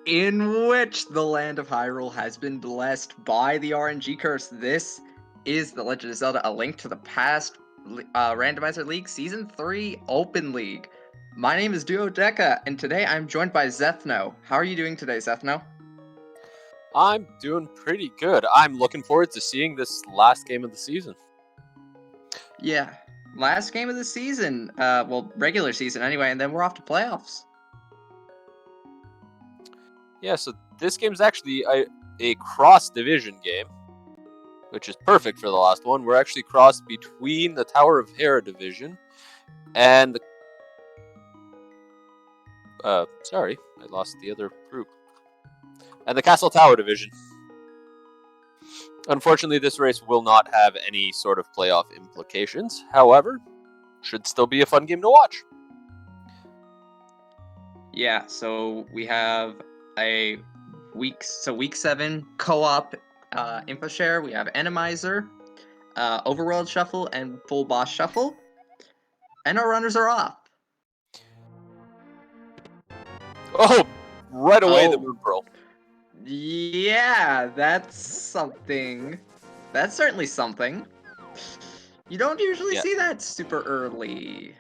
In which the land of Hyrule has been blessed by the RNG curse. This is The Legend of Zelda: A Link to the Past Randomizer League Season 3 Open League. My name is Duodeca, and today I'm joined by Zethno. How are you doing today, Zethno? I'm doing pretty good. I'm looking forward to seeing this last game of the season. Yeah, last game of the season. Well, regular season anyway, and then we're off to playoffs. Yeah, so this game's actually a cross-division game, which is perfect for the last one. We're actually crossed between the Tower of Hera division and the... sorry, I lost the other group. And the Castle Tower division. Unfortunately, this race will not have any sort of playoff implications. However, should still be a fun game to watch. Yeah, so we have a week 7 co-op info share. We have Enemizer, Overworld Shuffle, and Full Boss Shuffle. And our runners are off. Oh, right away the Moon Pearl. Yeah, that's something. That's certainly something. You don't usually see that super early.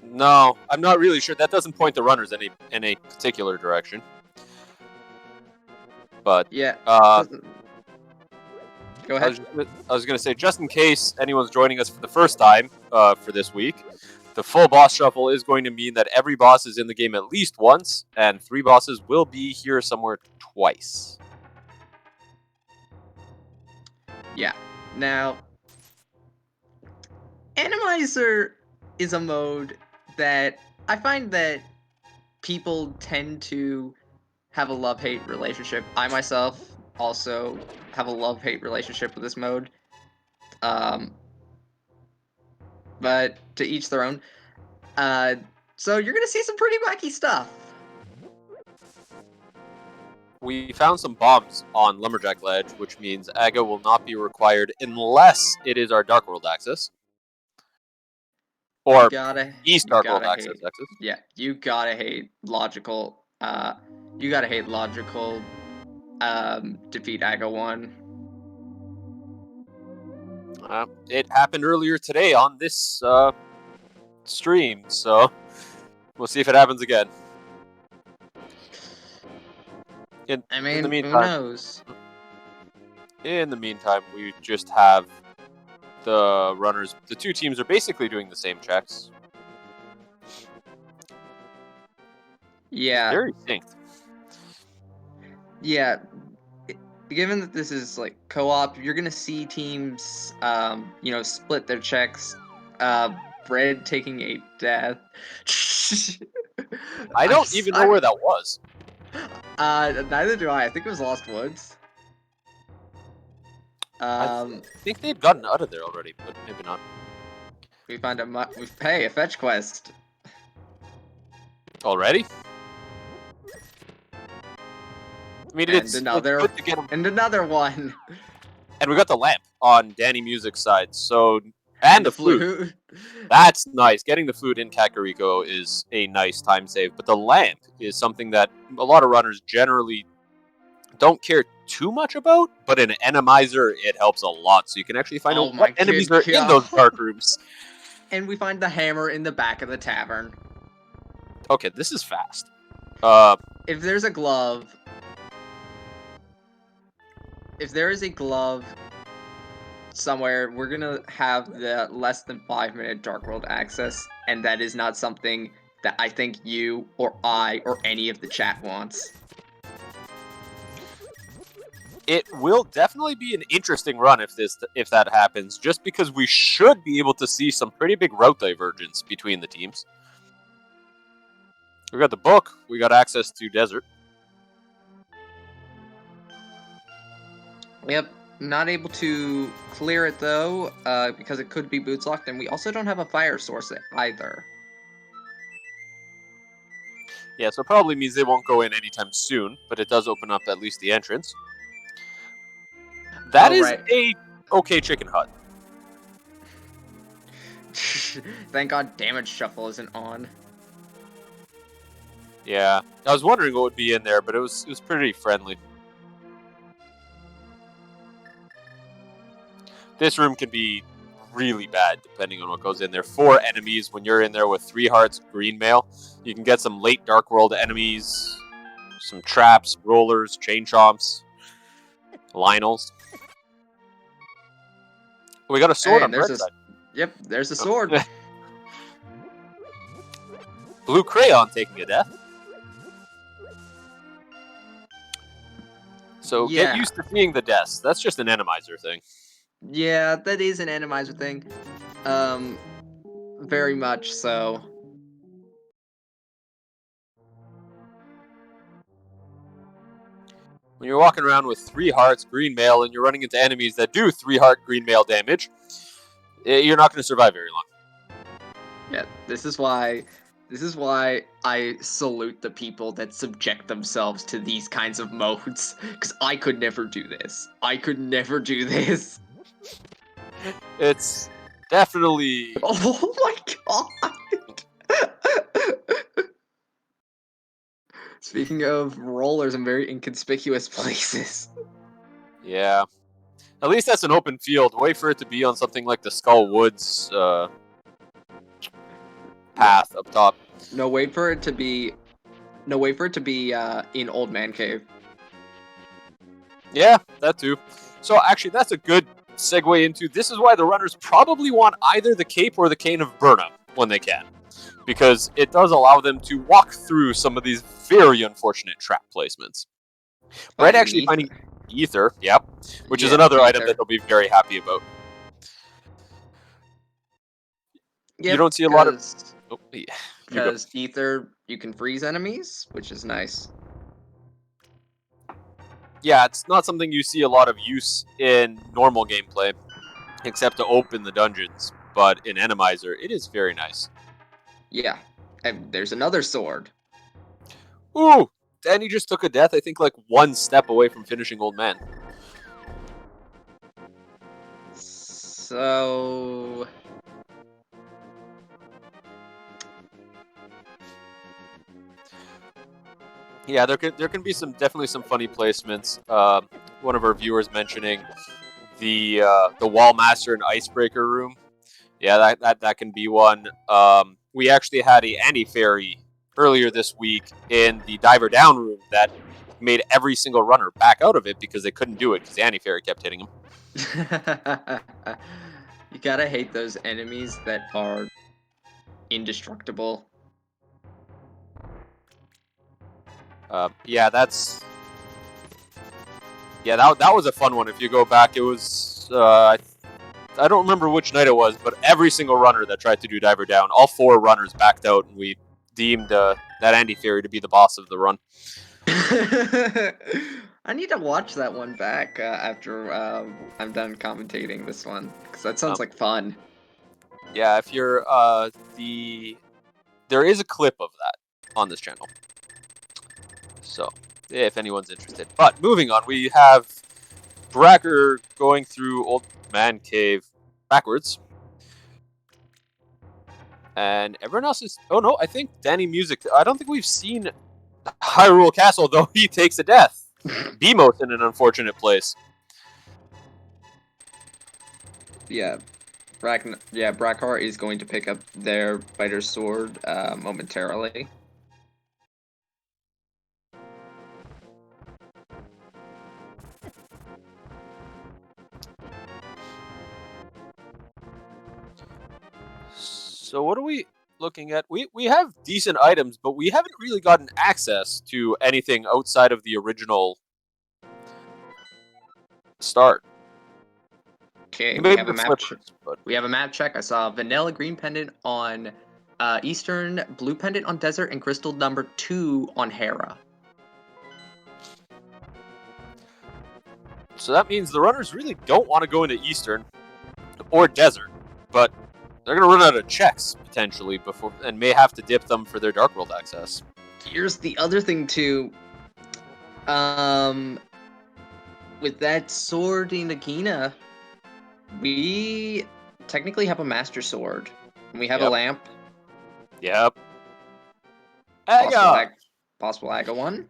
No, I'm not really sure. That doesn't point the runners in a particular direction. But yeah, go ahead. I was going to say, just in case anyone's joining us for the first time for this week, the full boss shuffle is going to mean that every boss is in the game at least once, and 3 bosses will be here somewhere twice. Yeah. Now, Enemizer is a mode that I find that people tend to have a love-hate relationship. I myself also have a love-hate relationship with this mode. But to each their own. So you're gonna see some pretty wacky stuff. We found some bombs on Lumberjack Ledge, which means Aga will not be required unless it is our Dark World access. Or East Dark World access. Yeah, you gotta hate logical. You gotta hate logical. Defeat Aga 1. It happened earlier today on this stream, so we'll see if it happens again. In the meantime, who knows? In the meantime, we just have the runners. The 2 teams are basically doing the same checks. Yeah. Very synced. Yeah. Given that this is like co-op, you're gonna see teams, split their checks. Fred taking a death. I don't even know where that was. Neither do I. I think it was Lost Woods. I think they'd gotten out of there already, but maybe not. We found a fetch quest. Already? I mean, it's good to get them. And another one. And we got the lamp on Danny Music's side, so and the flute. That's nice. Getting the flute in Kakariko is a nice time save, but the lamp is something that a lot of runners generally don't care too much about, but in Enemizer, it helps a lot. So you can actually find out what enemies are in those dark rooms. And we find the hammer in the back of the tavern. Okay, this is fast. If there's a glove... If there is a glove somewhere, we're gonna have the less than 5-minute Dark World access, and that is not something that I think you or I or any of the chat wants. It will definitely be an interesting run if that happens, just because we should be able to see some pretty big route divergence between the teams. We got the book, we got access to desert. Yep, not able to clear it though, because it could be boots locked, and we also don't have a fire source either. Yeah, so it probably means they won't go in anytime soon, but it does open up at least the entrance. That is a okay chicken hut. Thank God damage shuffle isn't on. Yeah, I was wondering what would be in there, but it was pretty friendly. This room can be really bad depending on what goes in there. 4 enemies when you're in there with 3 hearts, green mail. You can get some late Dark World enemies, some traps, rollers, chain chomps, Lionels. We got a sword on red side. Yep, there's a sword. Blue Crayon taking a death. So get used to seeing the deaths. That's just an Enemizer thing. Yeah, that is an Enemizer thing. Very much so. When you're walking around with 3 hearts, green mail, and you're running into enemies that do 3 heart, green mail damage, you're not going to survive very long. Yeah, this is why I salute the people that subject themselves to these kinds of modes, because I could never do this. I could never do this. It's definitely... Oh my god! Speaking of rollers in very inconspicuous places. Yeah. At least that's an open field. Wait for it to be on something like the Skull Woods path up top. No, wait for it to be... No, wait for it to be in Old Man Cave. Yeah, that too. So actually, that's a good segue into... This is why the runners probably want either the Cape or the Cane of Burna when they can. Because it does allow them to walk through some of these very unfortunate trap placements. Brett actually finding Ether, yep, which is another item that they'll be very happy about. Yep, you don't see a lot of... Because Ether, you can freeze enemies, which is nice. Yeah, it's not something you see a lot of use in normal gameplay, except to open the dungeons. But in Enemizer, it is very nice. Yeah, and there's another sword. Ooh! Danny just took a death, I think, like 1 step away from finishing Old Man. So... Yeah, there can be definitely some funny placements. One of our viewers mentioning the Wall Master and Icebreaker room. Yeah, that can be one. We actually had a anti-fairy earlier this week in the Diver Down room that made every single runner back out of it because they couldn't do it because the anti-fairy kept hitting them. You gotta hate those enemies that are indestructible. Yeah, that was a fun one. If you go back, it was I don't remember which night it was, but every single runner that tried to do Diver Down, all 4 runners backed out, and we deemed that anti-fairy to be the boss of the run. I need to watch that one back after I'm done commentating this one, because that sounds like fun. Yeah, if you're there is a clip of that on this channel. So, if anyone's interested. But moving on, we have Brackhar going through Old Man Cave backwards. And everyone else is... Oh no, I think Danny Music... I don't think we've seen Hyrule Castle, though he takes a death. Beamos in an unfortunate place. Yeah. Brackhar is going to pick up their fighter's sword momentarily. So what are we looking at? We have decent items, but we haven't really gotten access to anything outside of the original start. Okay, Maybe we have a the map. flippers, but We have a map check. I saw vanilla green pendant on Eastern, blue pendant on desert, and crystal number 2 on Hera. so that means the runners really don't want to go into Eastern or desert, but they're going to run out of checks potentially before, and may have to dip them for their Dark World access. Here's the other thing too. With that sword in Nagina, we technically have a master sword. And we have a Yep. lamp. Yep. Possible Aga one.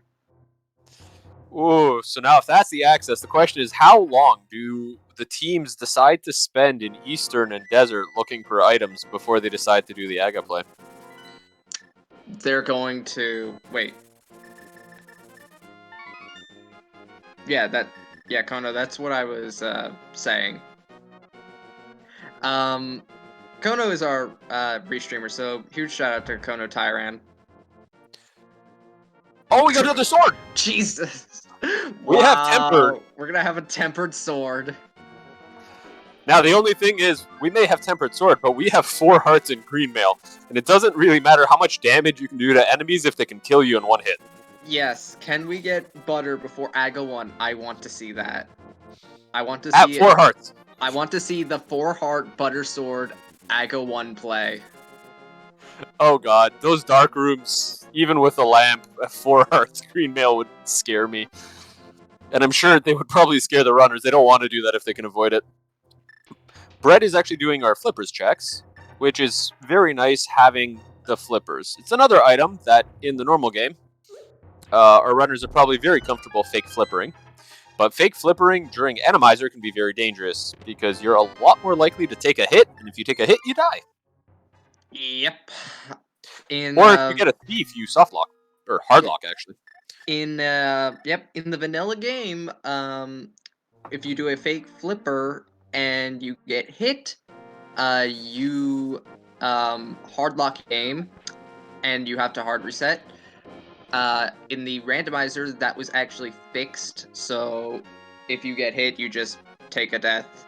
Ooh, so now if that's the access, the question is how long do the teams decide to spend in Eastern and Desert looking for items before they decide to do the Aga play? They're going to wait. Yeah, Kono, that's what I was saying. Kono is our restreamer, so huge shout out to Kono Tyran. Oh, we got another sword! Jesus. We have tempered. We're gonna have a tempered sword. Now, the only thing is, we may have tempered sword, but we have 4 hearts in green mail, and it doesn't really matter how much damage you can do to enemies if they can kill you in one hit. Yes, can we get butter before Aga 1? I want to see that. I want to At see 4 hearts. I want to see the 4-heart butter sword Aga 1 play. Oh god, those dark rooms, even with a lamp, at 4 hearts green mail would scare me. And I'm sure they would probably scare the runners. They don't want to do that if they can avoid it. Brett is actually doing our flippers checks, which is very nice having the flippers. It's another item that in the normal game, our runners are probably very comfortable fake flippering. But fake flippering during Enemizer can be very dangerous because you're a lot more likely to take a hit, and if you take a hit, you die. Yep. Or if you get a thief, you softlock. Or hardlock, actually. In the vanilla game, if you do a fake flipper and you get hit, you hardlock game and you have to hard reset. In the randomizer, that was actually fixed, so if you get hit, you just take a death.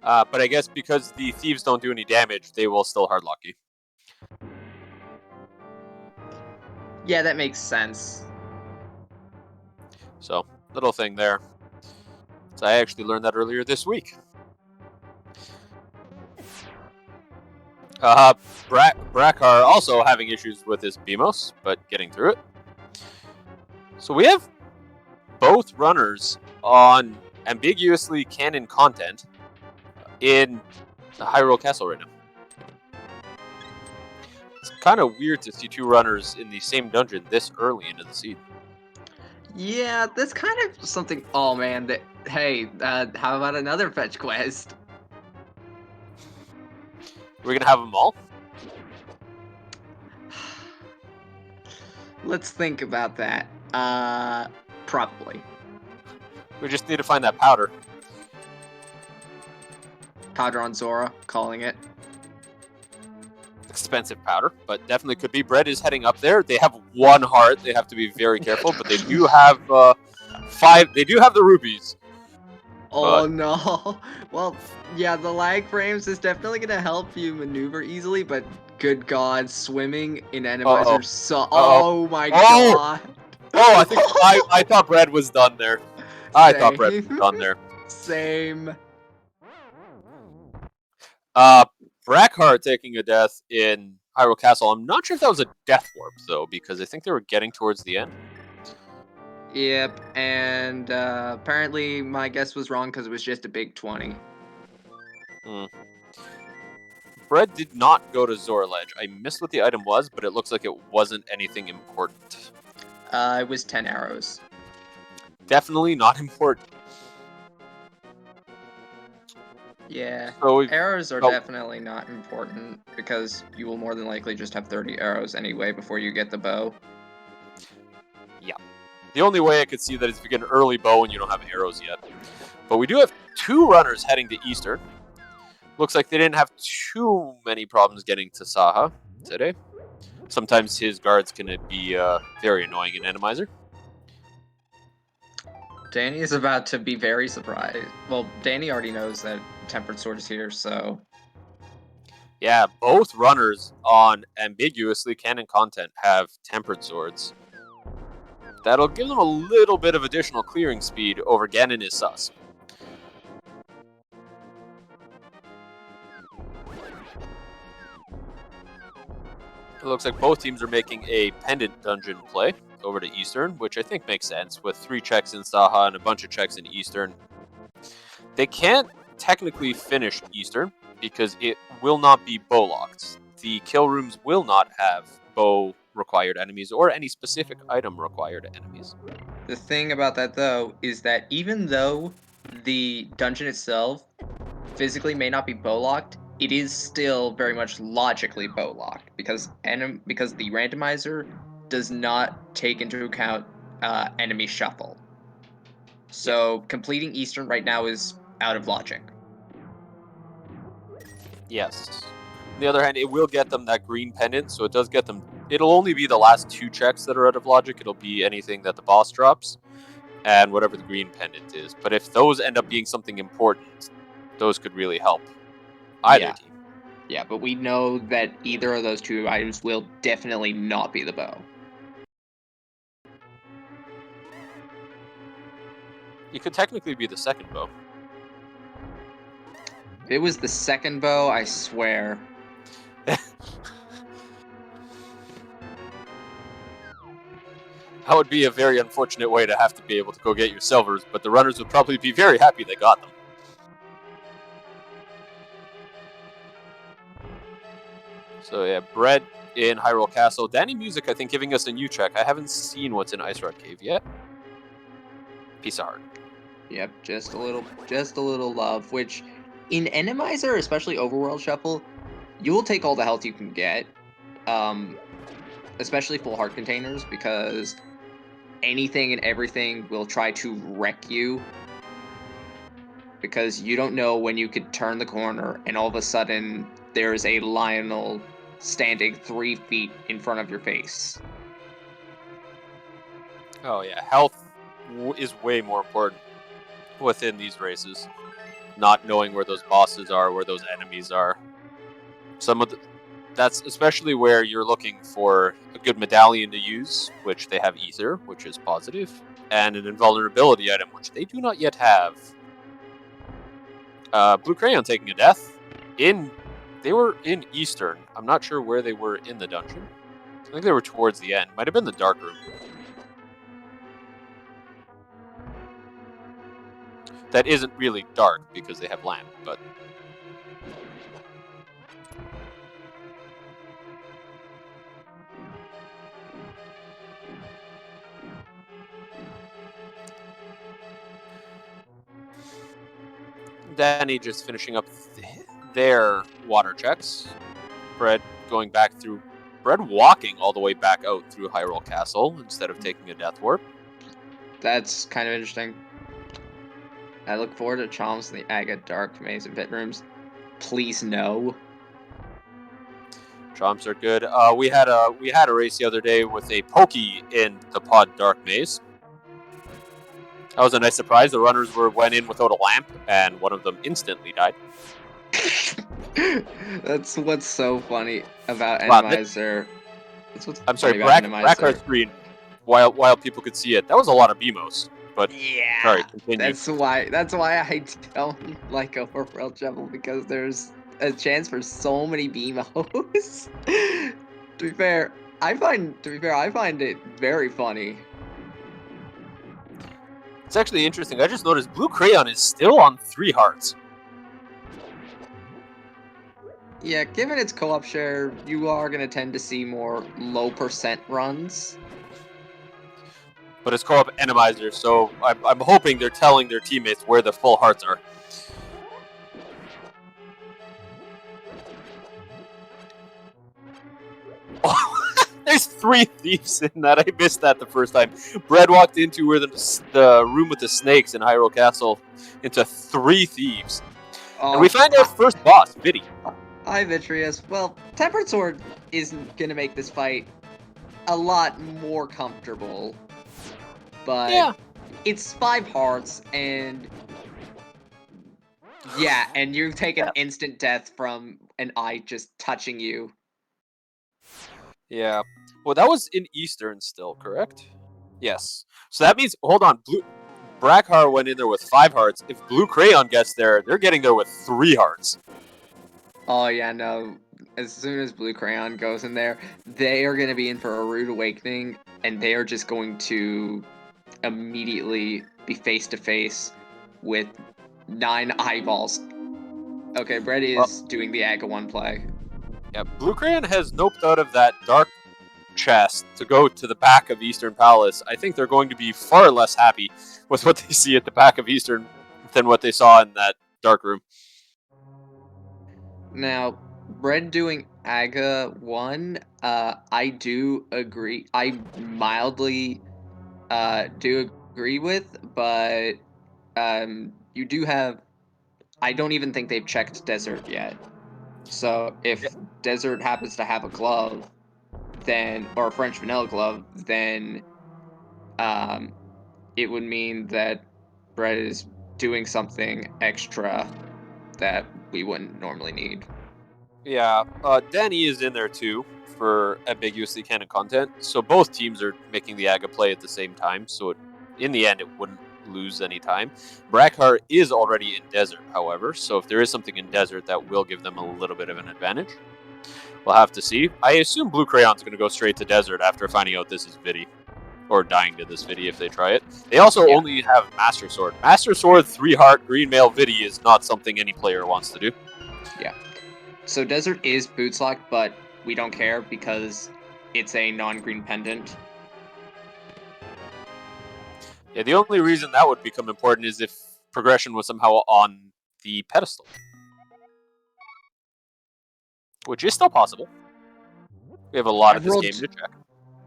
But I guess because the thieves don't do any damage, they will still hardlock you. Yeah, that makes sense. So, little thing there. So I actually learned that earlier this week. Brackhar also having issues with his Beamos, but getting through it. So we have both runners on ambiguously canon content in the Hyrule Castle right now. It's kind of weird to see 2 runners in the same dungeon this early into the seed. Yeah, that's kind of something. Oh man, hey, how about another fetch quest? We're gonna have them all? Let's think about that. Probably. We just need to find that powder. Powder on Zora, calling it. Expensive powder, but definitely could be. Bread is heading up there. They have 1 heart. They have to be very careful, but they do have 5. They do have the rupees. Oh no. Well, yeah, the lag frames is definitely gonna help you maneuver easily, but good god, swimming in Enemizer oh my god. Oh, I thought Bread was done there. I thought Bread was done there. Same. Brackhar taking a death in Hyrule Castle. I'm not sure if that was a death warp, though, because I think they were getting towards the end. Yep, and apparently my guess was wrong because it was just a big 20. Bread did not go to Zora Ledge. I missed what the item was, but it looks like it wasn't anything important. It was 10 arrows. Definitely not important. Yeah, So arrows are definitely not important because you will more than likely just have 30 arrows anyway before you get the bow. Yeah. The only way I could see that is if you get an early bow and you don't have arrows yet. But we do have 2 runners heading to Eastern. Looks like they didn't have too many problems getting to Saha today. Sometimes his guards can be very annoying in Enemizer. Danny is about to be very surprised. Well, Danny already knows that Tempered Sword is here, so... Yeah, both runners on ambiguously canon content have Tempered Swords. That'll give them a little bit of additional clearing speed over Ganon is sus. It looks like both teams are making a pendant dungeon play over to Eastern, which I think makes sense with 3 checks in Saha and a bunch of checks in Eastern. They can't technically finish Eastern because it will not be bow locked. The kill rooms will not have bow required enemies or any specific item required enemies. The thing about that, though, is that even though the dungeon itself physically may not be bow locked, it is still very much logically bow locked because the randomizer does not take into account enemy shuffle. So completing Eastern right now is out of logic. Yes. On the other hand, it will get them that green pendant, so it does get them. It'll only be the last 2 checks that are out of logic. It'll be anything that the boss drops and whatever the green pendant is. But if those end up being something important, those could really help either team. Yeah, but we know that either of those 2 items will definitely not be the bow. It could technically be the second bow. If it was the second bow, I swear. That would be a very unfortunate way to have to be able to go get your silvers, but the runners would probably be very happy they got them. So yeah, Bread in Hyrule Castle. Danny Music, I think, giving us a new check. I haven't seen what's in Ice Rock Cave yet. Piece of heart. Yep, just a little love, which in Enemizer, especially Overworld Shuffle, you will take all the health you can get. Especially full heart containers, because anything and everything will try to wreck you. Because you don't know when you could turn the corner and all of a sudden there's a Lionel standing 3 feet in front of your face. Oh yeah, health is way more important within these races. Not knowing where those bosses are, where those enemies are. That's especially where you're looking for a good medallion to use, which they have Ether, which is positive, and an invulnerability item, which they do not yet have. Blue Crayon taking a death. They were in Eastern. I'm not sure where they were in the dungeon. I think they were towards the end. Might have been the dark room. That isn't really dark because they have lamp, but Danny just finishing up their water checks. Bread going back through. Bread walking all the way back out through Hyrule Castle instead of taking a death warp. That's kind of interesting. I look forward to Chomps in the Agate Dark Maze and Pit Rooms. Please no. Chomps are good. We had a race the other day with a Pokey in the Pod Dark Maze. That was a nice surprise. The runners went in without a lamp, and one of them instantly died. That's what's so funny about Enemizer. I'm sorry, Brackhar screen. While people could see it, that was a lot of BMOs. But yeah, sorry, continue. That's why I don't like Overworld Shuffle, because there's a chance for so many BMOs. To be fair, I find it very funny. It's actually interesting. I just noticed Blue Crayon is still on 3 hearts. Yeah, given its co-op share, you are going to tend to see more low percent runs. but it's co-op Enemizer, so I'm hoping they're telling their teammates where the full hearts are. Oh, there's 3 thieves in that. I missed that the first time. Brad walked into where the room with the snakes in Hyrule Castle into 3 thieves. And we find our first boss, Viddy. Hi, Vitreous. Well, Tempered Sword isn't gonna make this fight a lot more comfortable, but Yeah. it's 5 hearts, and yeah, and you take an instant death from an eye just touching you. Yeah. Well, that was in Eastern still, correct? Yes. So that means, hold on, Brackhar went in there with 5 hearts. If Blue Crayon gets there, they're getting there with 3 hearts. Oh yeah, no. As soon as Blue Crayon goes in there, they are gonna be in for a rude awakening, and they are just going to immediately be face to face with 9 eyeballs. Okay, Brett is doing the Aga 1 play. Yeah, Blue Crayon has noped out of that dark chest to go to the back of Eastern Palace. I think they're going to be far less happy with what they see at the back of Eastern than what they saw in that dark room. Now, Brett doing Aga 1, I do agree. I mildly do agree with, but you do have. I don't even think they've checked Desert yet. So if Desert happens to have a glove, then or a French vanilla glove, then it would mean that Brett is doing something extra that we wouldn't normally need. Yeah, Danny is in there too for ambiguously canon content. So both teams are making the Aga play at the same time. So in the end, it wouldn't lose any time. Brackhar is already in Desert, however. So if there is something in Desert, that will give them a little bit of an advantage. We'll have to see. I assume Blue Crayon's going to go straight to Desert after finding out this is Viddy. Or dying to this Viddy if they try it. They also only have Master Sword. Master Sword, 3-heart, green mail Viddy is not something any player wants to do. Yeah. So Desert is boots lock, but we don't care because it's a non-green pendant. Yeah, the only reason that would become important is if progression was somehow on the pedestal. Which is still possible. We have a lot of this game to check.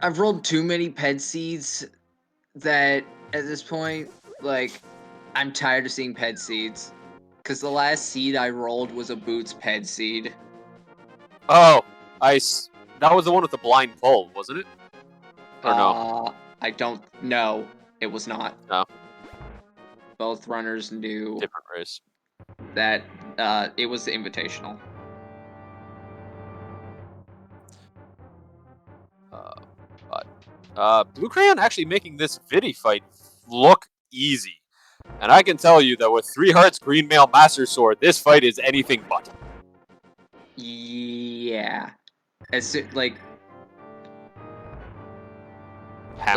I've rolled too many ped seeds that at this point, like, I'm tired of seeing ped seeds. Because the last seed I rolled was a boots ped seed. Oh, that was the one with the blind pull, wasn't it? Or no? I don't know. It was not. No. Both runners knew Different race. that it was the invitational. Blue Crayon actually making this Viddy fight look easy. And I can tell you that with 3 hearts, green mail, Master Sword, this fight is anything but. Yeah. Hammer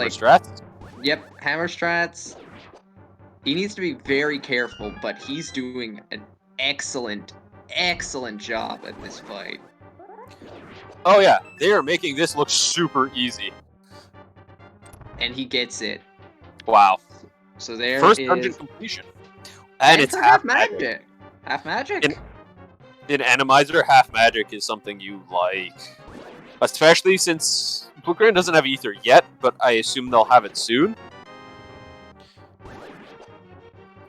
strats? Yep, hammer strats. He needs to be very careful, but he's doing an excellent job at this fight. Oh yeah, they are making this look super easy. And he gets it. Wow. So there First is dungeon completion. And it's half magic. Half magic. In Enemizer, half magic is something you like. Especially since Blue Crayon doesn't have Ether yet, but I assume they'll have it soon.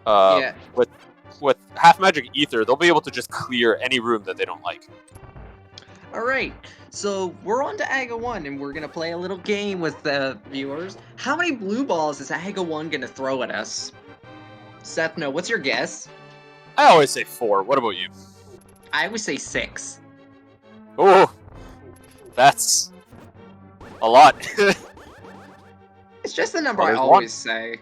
Yeah. With half magic Ether, they'll be able to just clear any room that they don't like. Alright, so we're on to Aga 1, and we're going to play a little game with the viewers. How many blue balls is Aga 1 going to throw at us? Seth, no, what's your guess? I always say 4. What about you? I would say 6. Oh, that's a lot. It's just the number I always say.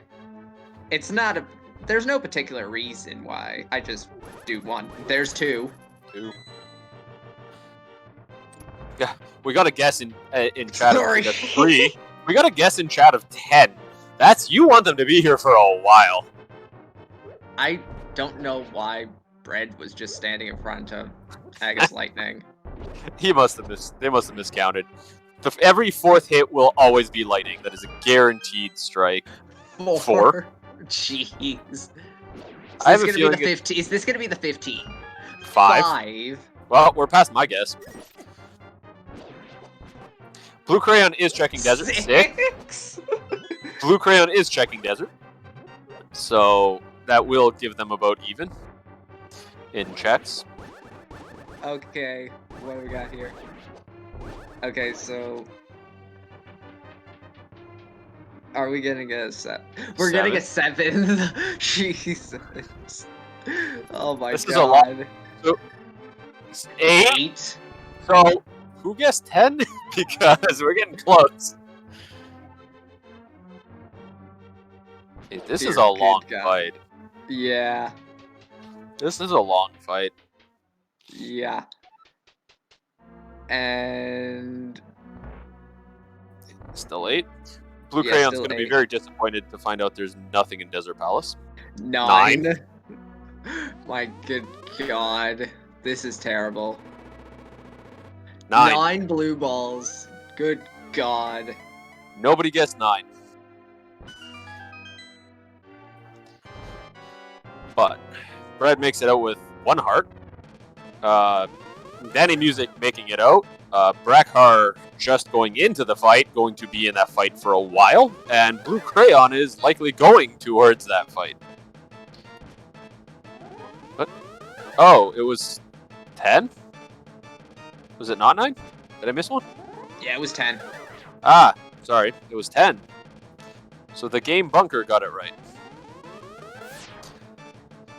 It's not a... There's no particular reason why. I just do 1. There's 2. 2. Yeah, we got a guess in chat of 3. We got a guess in chat of 10. You want them to be here for a while. I don't know why Bread was just standing in front of Aga's Lightning. They must have miscounted. Every fourth hit will always be lightning. That is a guaranteed strike. 4. Jeez. I have a feeling the 15? Is this gonna be the 15? 5. Well, we're past my guess. Blue Crayon is checking desert. 6. Blue Crayon is checking desert. So that will give them about even in checks. Okay, what do we got here? Okay, so are we getting a set? We're getting a 7. Jesus. Oh my god. This is a lot. So, 8. So who guessed 10? Because we're getting close. Hey, this is a long fight. Yeah. This is a long fight. Yeah. And still 8. Blue Crayon's going to be very disappointed to find out there's nothing in Desert Palace. 9. My good god. This is terrible. 9. 9 blue balls. Good god. Nobody guessed 9. But Brad makes it out with 1 heart. Danny Music making it out. Brackhar just going into the fight, going to be in that fight for a while, and Blue Crayon is likely going towards that fight. What? Oh, it was 10? Was it not 9? Did I miss one? Yeah, it was 10. Ah, sorry, it was 10. So the game bunker got it right.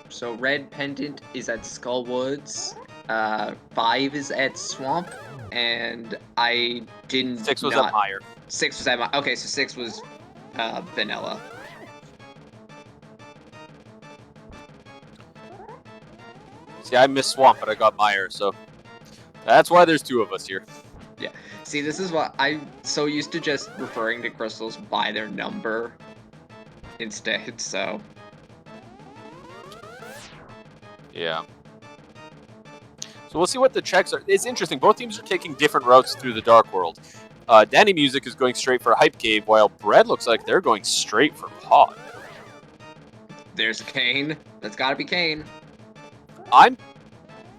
So Red Pendant is at Skull Woods. 5 is at Swamp, and I didn't. 6 was at Mire. 6 was at Mire. Okay, so 6 was Vanilla. See, I missed Swamp, but I got Mire, so that's why there's 2 of us here. Yeah. See, this is what I'm so used to, just referring to crystals by their number instead, so. Yeah. So we'll see what the checks are. It's interesting. Both teams are taking different routes through the Dark World. Danny Music is going straight for Hype Cave, while Bread looks like they're going straight for Pod. There's Kane. That's gotta be Kane.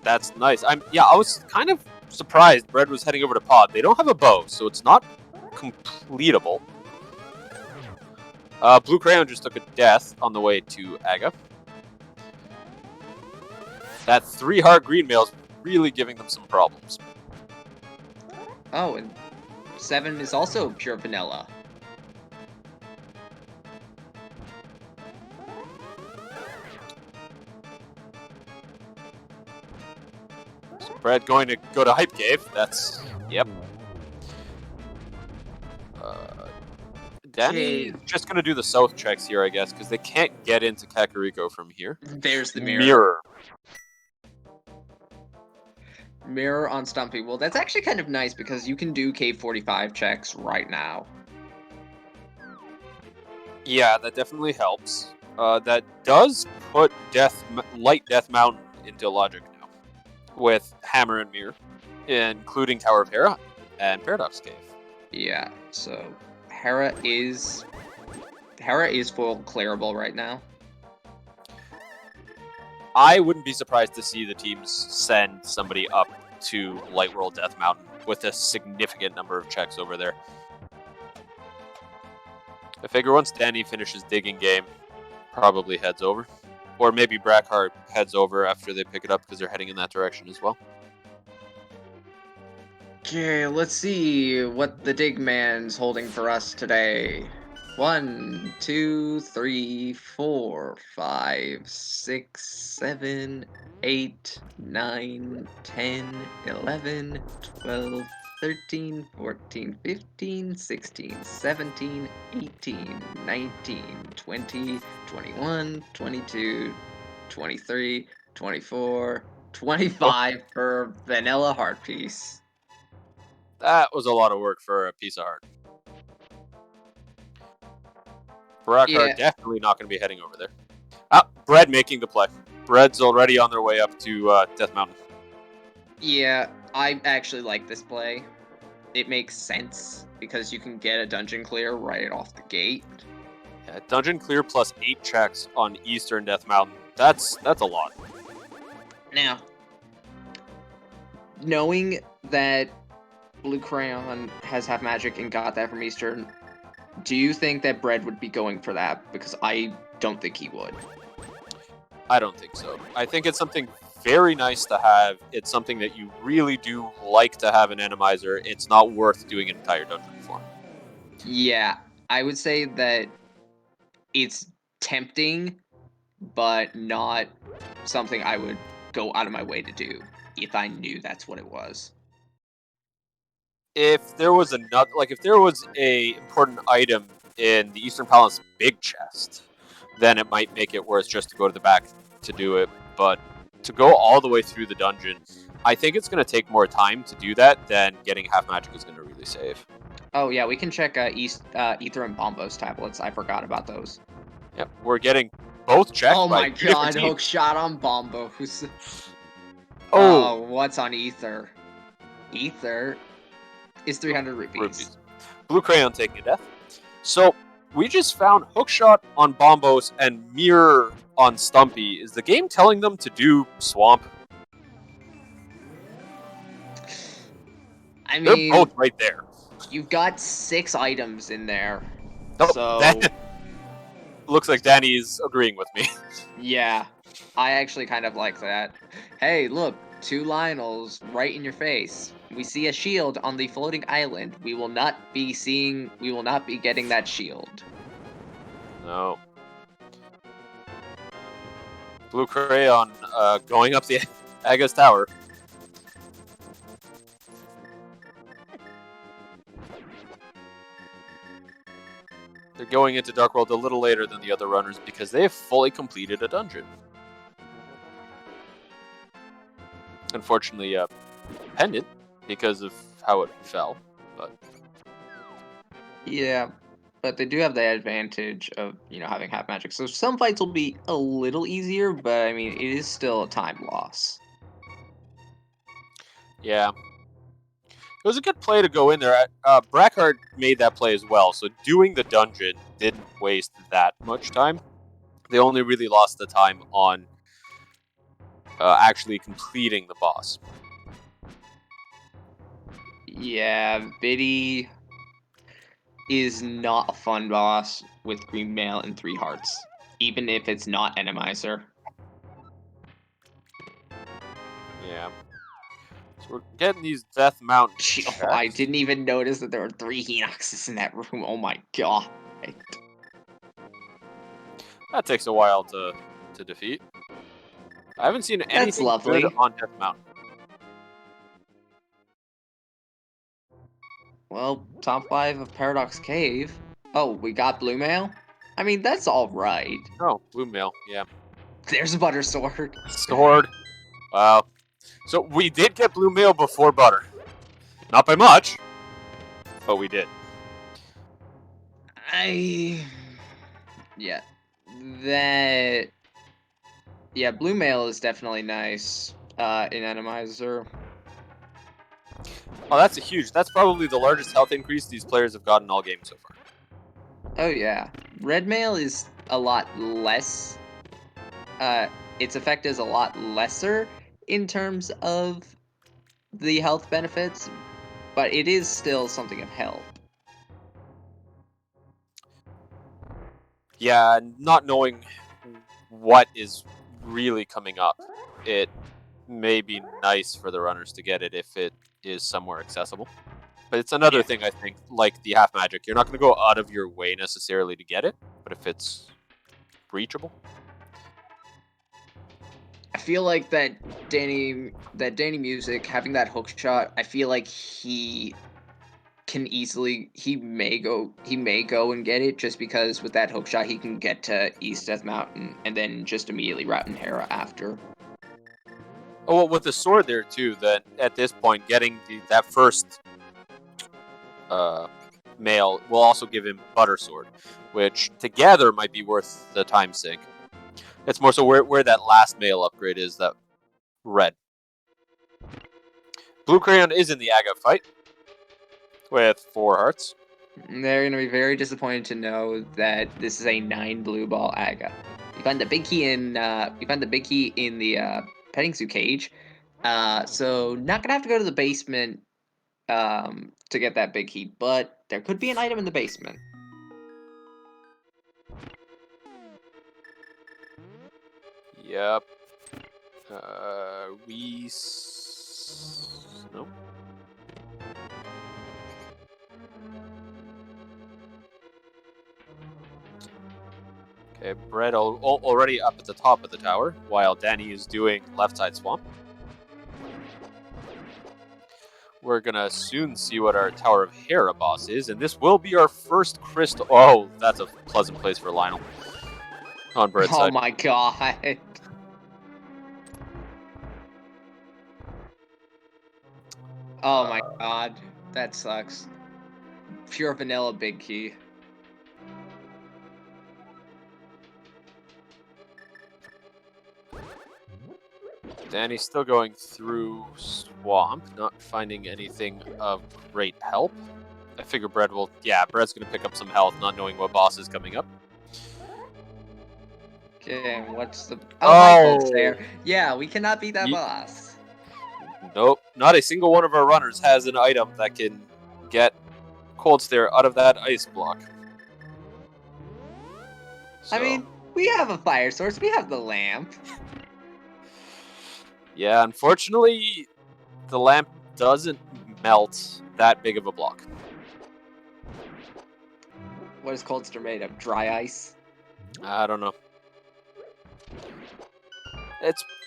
That's nice. I was kind of surprised Bread was heading over to Pod. They don't have a bow, so it's not completable. Blue Crayon just took a death on the way to Aga. That 3 heart green mail's really giving them some problems. Oh, and 7 is also pure vanilla. So Brad going to go to Hype Cave. That's, yep. Danny just going to do the south checks here, I guess, because they can't get into Kakariko from here. There's the mirror. Mirror on Stumpy. Well, that's actually kind of nice because you can do Cave 45 checks right now. Yeah, that definitely helps. That does put Light Death Mountain into logic now, with Hammer and Mirror, including Tower of Hera and Paradox Cave. Yeah, so Hera is full clearable right now. I wouldn't be surprised to see the teams send somebody up to Light World Death Mountain with a significant number of checks over there. I figure once Danny finishes digging game, probably heads over. Or maybe Brackhar heads over after they pick it up because they're heading in that direction as well. Okay, let's see what the Dig Man's holding for us today. 1, 2, 3, 4, 5, 6, 7, 8, 9, 10, 11, 12, 13, 14, 15, 16, 17, 18, 19, 20, 21, 22, 23, 24, 25 for Vanilla Heart Piece. That was a lot of work for a piece of heart. Brackhar definitely not going to be heading over there. Bread making the play. Bread's already on their way up to Death Mountain. Yeah, I actually like this play. it makes sense because you can get a dungeon clear right off the gate. Yeah, dungeon clear plus 8 checks on Eastern Death Mountain. That's a lot. Now, knowing that Blue Crayon has half magic and got that from Eastern, do you think that Bread would be going for that? Because I don't think he would. I don't think so. I think it's something very nice to have. It's something that you really do like to have an Enemizer. It's not worth doing an entire dungeon for. Yeah, I would say that it's tempting, but not something I would go out of my way to do if I knew that's what it was. If there was if there was a important item in the Eastern Palace big chest, then it might make it worth just to go to the back to do it. But to go all the way through the dungeon, I think it's going to take more time to do that than getting half magic is going to really save. Oh yeah, we can check Ether and Bombos tablets. I forgot about those. Yep, we're getting both checked Oh by my two different god, teams. hook shot on Bombos. Oh, what's on Ether? Ether is 300 rupees. Blue Crayon taking a death. So we just found hookshot on Bombos and Mirror on Stumpy. Is the game telling them to do Swamp? I They're mean, both right there. you've got 6 items in there. Oh, So that looks like Danny is agreeing with me. yeah, I actually kind of like that. Hey, look, 2 Lionels right in your face. We see a shield on the floating island. We will not be getting that shield. No. Blue Crayon going up the Aga's Tower. They're going into Dark World a little later than the other runners because they have fully completed a dungeon. Unfortunately, pendant because of how it fell, but Yeah, but they do have the advantage of, having half magic. So some fights will be a little easier, but I mean, it is still a time loss. yeah. It was a good play to go in there. Brackhar made that play as well, so doing the dungeon didn't waste that much time. They only really lost the time on actually completing the boss. Yeah, Biddy is not a fun boss with green mail and 3 hearts, even if it's not Enemizer. Yeah. So we're getting these Death Mountain Oh, I checks. didn't even notice that there were 3 Henoxes in that room. Oh my god. That takes a while to defeat. I haven't seen That's anything lovely. good on Death Mountain. Well, top 5 of Paradox Cave. Oh, we got Blue Mail? I mean, that's alright. Oh, Blue Mail, yeah. There's Butter Sword. Sword. Wow. So we did get Blue Mail before Butter. Not by much, but we did. Yeah. That... Yeah, Blue Mail is definitely nice in Enemizer. Oh, that's that's probably the largest health increase these players have gotten all game so far. Oh yeah. Red Mail is a lot less... its effect is a lot lesser in terms of the health benefits, but it is still something of help. Yeah, not knowing what is really coming up, it may be nice for the runners to get it if it is somewhere accessible. But it's another thing, I think, like the half magic. You're not going to go out of your way necessarily to get it, but if it's reachable. I feel like that Danny Music having that hook shot, I feel like he may go and get it just because with that hook shot he can get to East Death Mountain and then just immediately route in Hera after. Oh, well, with the sword there too, that at this point getting that first mail will also give him Butter Sword, which together might be worth the time sink. It's more so where that last mail upgrade is, that red. Blue Crayon is in the Aga fight. with 4 hearts. They're gonna be very disappointed to know that this is a 9 blue ball aga. You find the big key in the petting zoo cage. So not gonna have to go to the basement to get that big key, but there could be an item in the basement. Yep. Nope. Okay, Brett already up at the top of the tower, while Danny is doing left side swamp. We're gonna soon see what our Tower of Hera boss is, and this will be our first crystal. Oh, that's a pleasant place for Lionel. On Brett's side. Oh my god. Oh my god. That sucks. Pure vanilla big key. Danny's still going through swamp, not finding anything of great help. I figure Brett's gonna pick up some health, not knowing what boss is coming up. Okay, what's the... Michael's Oh! there. Yeah, we cannot beat that boss. Nope, not a single one of our runners has an item that can get Cold Stare out of that ice block. So. I mean, we have a fire source, we have the lamp. Yeah, unfortunately, the lamp doesn't melt that big of a block. What is Cold Stare made of? Dry ice? I don't know.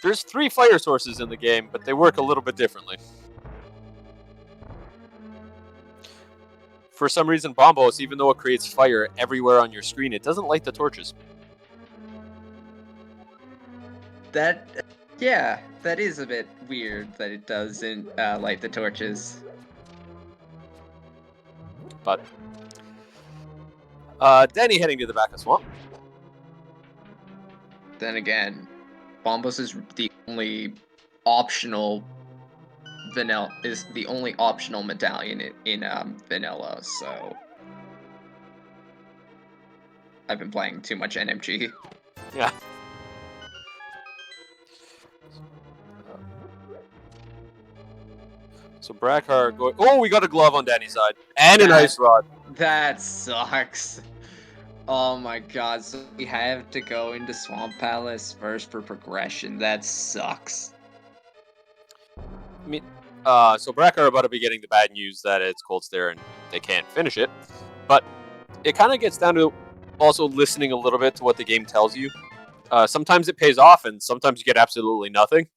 There's 3 fire sources in the game, but they work a little bit differently. For some reason, Bombos, even though it creates fire everywhere on your screen, it doesn't light the torches. Yeah, that is a bit weird that it doesn't light the torches. But Danny heading to the back of swamp. Then again, Bombos is the only optional medallion in vanilla, so I've been playing too much NMG. Yeah. So Brackhar going. Oh, we got a glove on Danny's side and an ice rod. That sucks. Oh my god, so we have to go into Swamp Palace first for progression. That sucks. I mean, so Brackhar are about to be getting the bad news that it's Cold Stare and they can't finish it. But it kind of gets down to also listening a little bit to what the game tells you. Sometimes it pays off and sometimes you get absolutely nothing.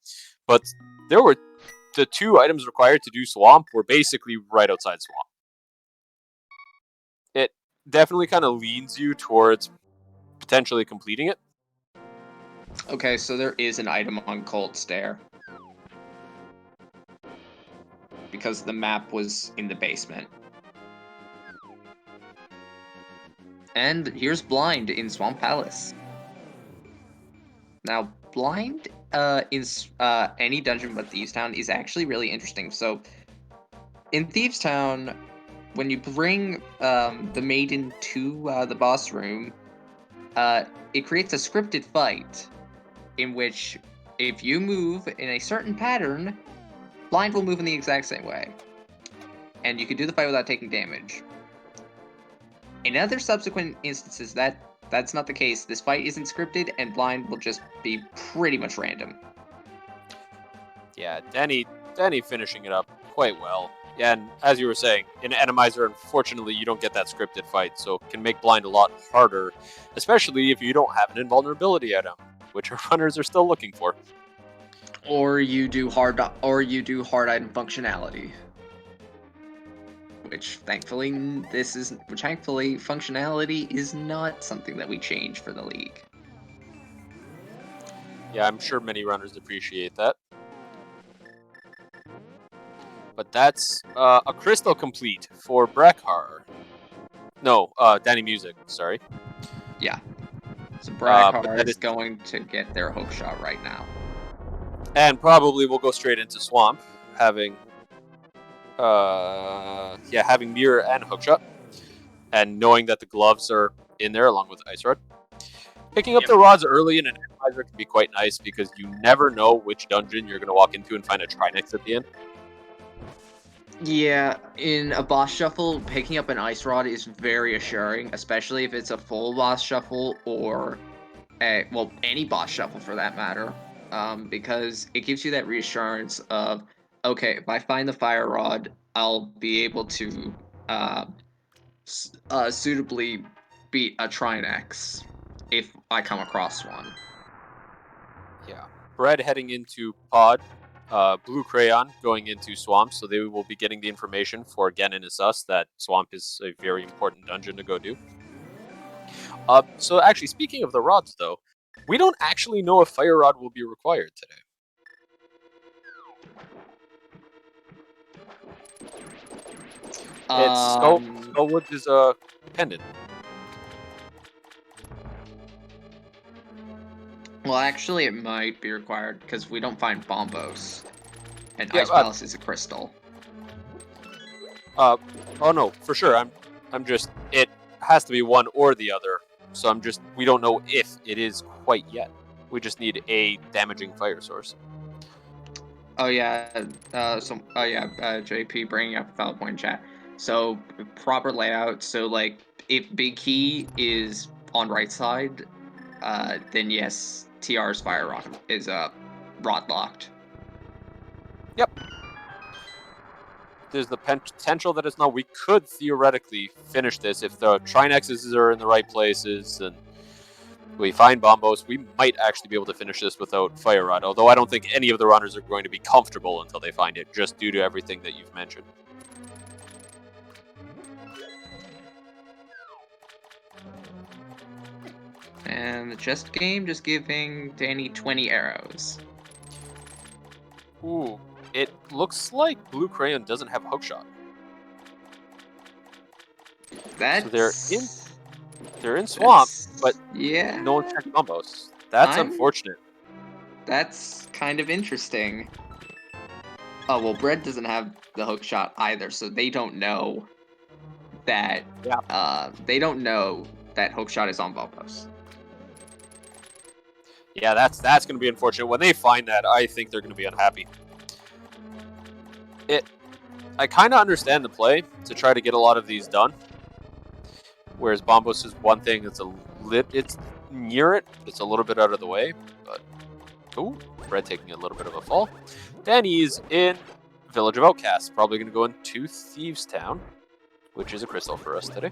But there were the 2 items required to do Swamp were basically right outside Swamp. It definitely kind of leans you towards potentially completing it. Okay, so there is an item on Cold Stare. Because the map was in the basement. And here's Blind in Swamp Palace. Now, Blind in any dungeon but Thieves Town is actually really interesting. So, in Thieves Town, when you bring the maiden to the boss room, it creates a scripted fight in which if you move in a certain pattern, Blind will move in the exact same way. And you can do the fight without taking damage. In other subsequent instances, that's not the case. This fight isn't scripted, and Blind will just be pretty much random. Yeah, Danny finishing it up quite well. Yeah, and as you were saying, in Atomizer, unfortunately, you don't get that scripted fight, so it can make Blind a lot harder, especially if you don't have an invulnerability item, which our runners are still looking for. Or you do hard item functionality. Which thankfully functionality is not something that we change for the league. Yeah, I'm sure many runners appreciate that. But that's a crystal complete for Brackhar. No, Danny Music, sorry. Yeah. So Brackhar is going to get their hook shot right now. And probably will go straight into Swamp, having having mirror and hookshot, and knowing that the gloves are in there along with ice rod. Picking up the rods early in an analyzer can be quite nice because you never know which dungeon you're going to walk into and find a Trinex at the end. Yeah, in a boss shuffle, picking up an ice rod is very assuring, especially if it's a full boss shuffle or any boss shuffle for that matter, because it gives you that reassurance of, okay, if I find the fire rod, I'll be able to suitably beat a Trinex if I come across one. Yeah. Bread heading into pod. Blue Crayon going into Swamp, so they will be getting the information for Ganon and Sus that Swamp is a very important dungeon to go do. So actually, speaking of the rods, though, we don't actually know if Fire Rod will be required today. It's Skullwoods is a pendant. Well, actually, it might be required because we don't find Bombos, and Ice Palace is a crystal. Oh no, for sure. I'm just. It has to be one or the other. So we don't know if it is quite yet. We just need a damaging fire source. Oh yeah, JP bringing up a valid point in chat. So proper layout. So like, if Big Key is on right side, then yes, TR's fire rock is rod locked. Yep. There's the potential that it's not. We could theoretically finish this if the Trinexes are in the right places and we find Bombos. We might actually be able to finish this without Fire Rod, although I don't think any of the runners are going to be comfortable until they find it, just due to everything that you've mentioned. And the chest game just giving Danny 20 arrows. Ooh, it looks like Blue Crayon doesn't have hookshot. So they're in Swamp, but yeah, no one checked Bombos. That's unfortunate. That's kind of interesting. Oh well, Bread doesn't have the hookshot either, so they don't know that. Yeah. They don't know that hookshot is on Bombos. Yeah, that's going to be unfortunate. When they find that, I think they're going to be unhappy. I kind of understand the play to try to get a lot of these done. Whereas Bombos is one thing it's near it. It's a little bit out of the way, but Bread taking a little bit of a fall. Danny's in Village of Outcasts, probably going to go into Thieves Town, which is a crystal for us today.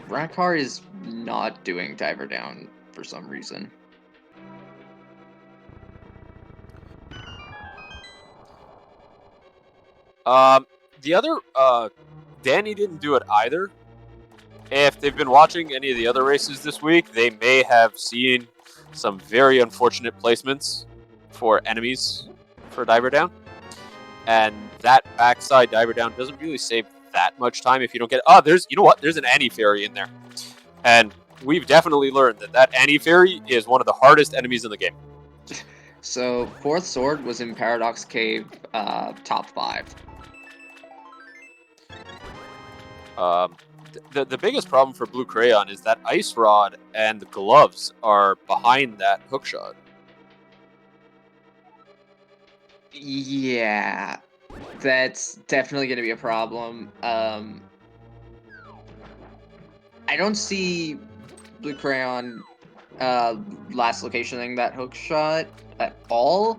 Brackhar is not doing Diver Down for some reason. The other, Danny didn't do it either. If they've been watching any of the other races this week, they may have seen some very unfortunate placements for enemies for Diver Down. And that backside Diver Down doesn't really save that much time if you don't get... there's an Annie Fairy in there. And we've definitely learned that Annie Fairy is one of the hardest enemies in the game. So, Fourth Sword was in Paradox Cave, top 5. The biggest problem for Blue Crayon is that Ice Rod and the gloves are behind that hookshot. Yeah, that's definitely going to be a problem. I don't see Blue Crayon last locationing that hookshot at all,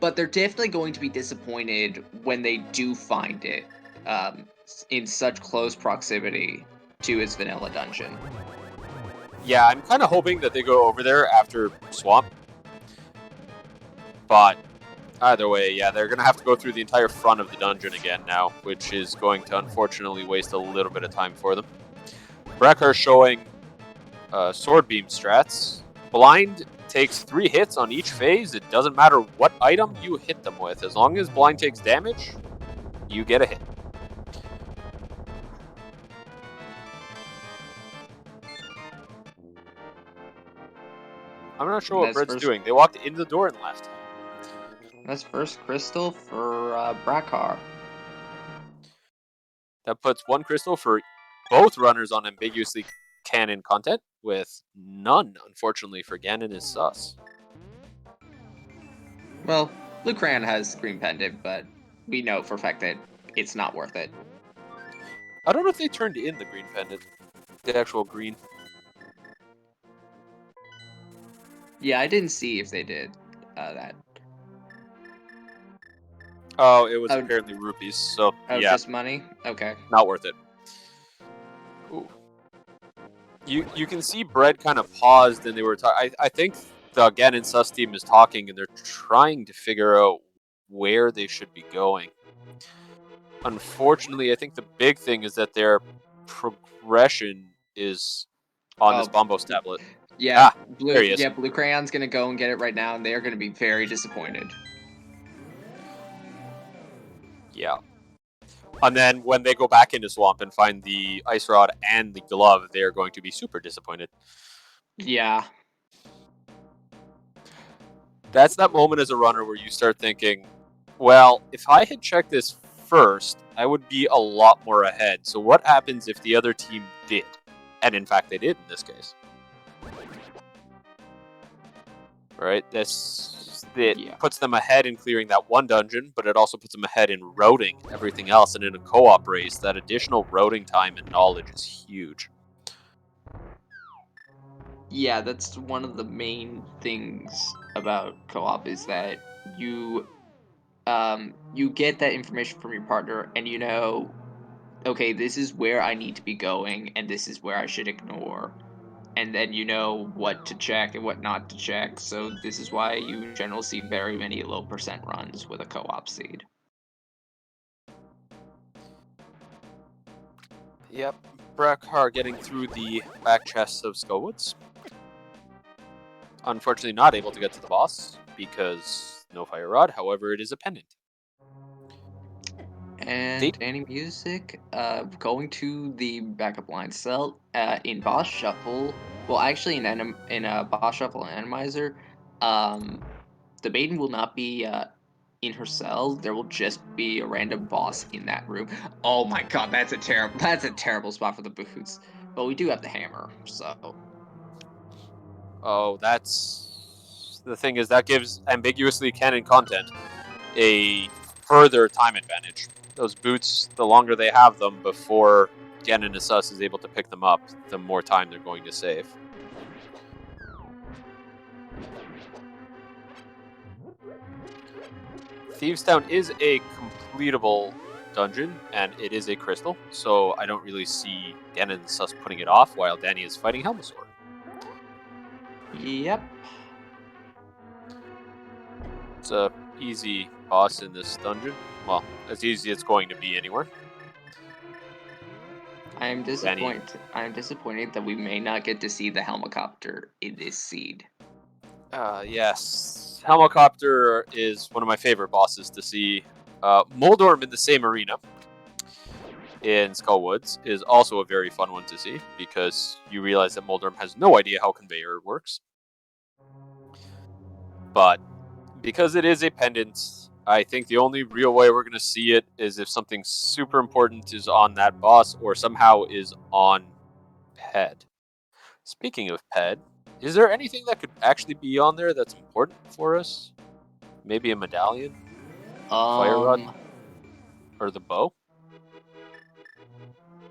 but they're definitely going to be disappointed when they do find it in such close proximity to its vanilla dungeon. Yeah, I'm kind of hoping that they go over there after Swamp. But either way, yeah, they're going to have to go through the entire front of the dungeon again now, which is going to unfortunately waste a little bit of time for them. Brackhar showing sword beam strats. Blind takes 3 hits on each phase. It doesn't matter what item you hit them with. As long as Blind takes damage, you get a hit. I'm not sure what Bread's doing. They walked in the door and left. That's first crystal for Brackhar. That puts 1 crystal for both runners on ambiguously canon content, with none, unfortunately, for Ganon is sus. Well, Blue Crayon has Green Pendant, but we know for a fact that it's not worth it. I don't know if they turned in the green pendant. The actual green. Yeah, I didn't see if they did that. Oh, it was Oh. apparently rupees, so Oh, yeah, just money? Okay. not worth it. Ooh. You can see Bread kind of paused and they were talking. I think the Ganon sus team is talking and they're trying to figure out where they should be going. Unfortunately, I think the big thing is that their progression is on this Bombos tablet. Yeah, there he is. Blue Crayon's gonna go and get it right now, and they are gonna be very disappointed. Yeah. And then when they go back into Swamp and find the Ice Rod and the glove, they are going to be super disappointed. Yeah. That's that moment as a runner where you start thinking, well, if I had checked this first, I would be a lot more ahead. So what happens if the other team did? And in fact, they did in this case. Right? It puts them ahead in clearing that one dungeon, but it also puts them ahead in routing everything else. And in a co-op race, that additional routing time and knowledge is huge. Yeah, that's one of the main things about co-op is that you get that information from your partner and you know, okay, this is where I need to be going and this is where I should ignore. And then you know what to check and what not to check. So this is why you in general see very many low percent runs with a co-op seed. Yep. Brackhar getting through the back chests of Skullwoods. Unfortunately not able to get to the boss because no fire rod, however it is a pendant. And Danny Music, going to the backup line cell in boss shuffle. Well, actually, in a boss shuffle and Animizer, the maiden will not be in her cell. There will just be a random boss in that room. Oh my god, that's a terrible spot for the boots. But we do have the hammer, so. Oh, that's the thing is that gives ambiguously canon content a further time advantage. Those boots, the longer they have them before Ganon Sus is able to pick them up, the more time they're going to save. Thieves Town is a completable dungeon, and it is a crystal, so I don't really see Ganon Sus putting it off while Danny is fighting Helmasaur. Yep. It's a easy boss in this dungeon. Well, as easy as it's going to be anywhere. I am disappointed. I am disappointed that we may not get to see the helicopter in this seed. Yes. Helmocopter is one of my favorite bosses to see. Moldorm in the same arena in Skullwoods is also a very fun one to see because you realize that Moldorm has no idea how conveyor works. But because it is a pendant, I think the only real way we're going to see it is if something super important is on that boss or somehow is on Ped. Speaking of Ped, is there anything that could actually be on there that's important for us? Maybe a medallion? Fire rod? Or the bow?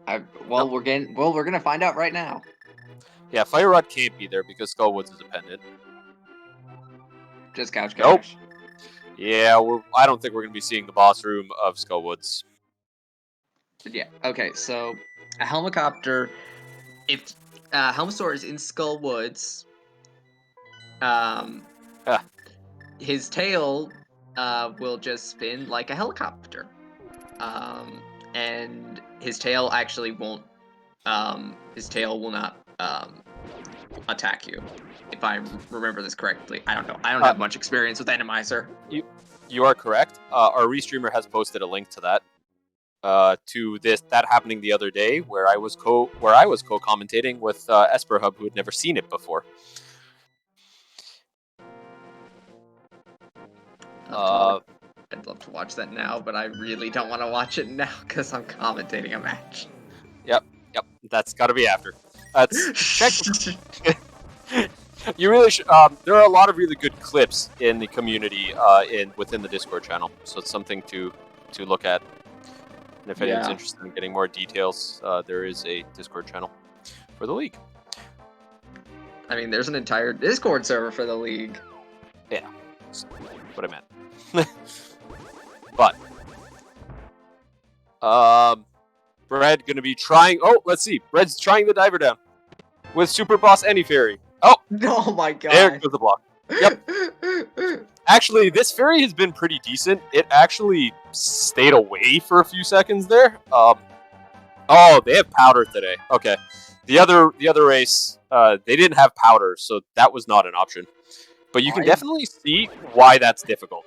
We're gonna find out right now. Yeah, fire rod can't be there because Skullwoods is a pendant. Just couch Nope. cash. Yeah, I don't think we're gonna be seeing the boss room of Skullwoods. But yeah. Okay. So a helicopter. If Helmasaur is in Skullwoods, his tail will just spin like a helicopter, and his tail actually won't. His tail will not attack you. If I remember this correctly, I don't know. I don't have much experience with Animizer. You are correct. Our restreamer has posted a link to that. To that happening the other day, where I was co-commentating with Esper Hub, who had never seen it before. I'd love to watch that now, but I really don't want to watch it now because I'm commentating a match. Yep. That's got to be after. That's check. You really should. There are a lot of really good clips in the community within the Discord channel, so it's something to look at. And if anyone's interested in getting more details, there is a Discord channel for the league. I mean, there's an entire Discord server for the league. Yeah, that's what I meant. But Brad gonna be trying. Oh, let's see. Brad's trying the diver down with Super Boss Any Fairy. Oh, oh my god! There goes the block. Yep. Actually, this fairy has been pretty decent. It actually stayed away for a few seconds there. Oh, they have powder today. Okay. The other race, they didn't have powder, so that was not an option. But you can definitely see why that's difficult.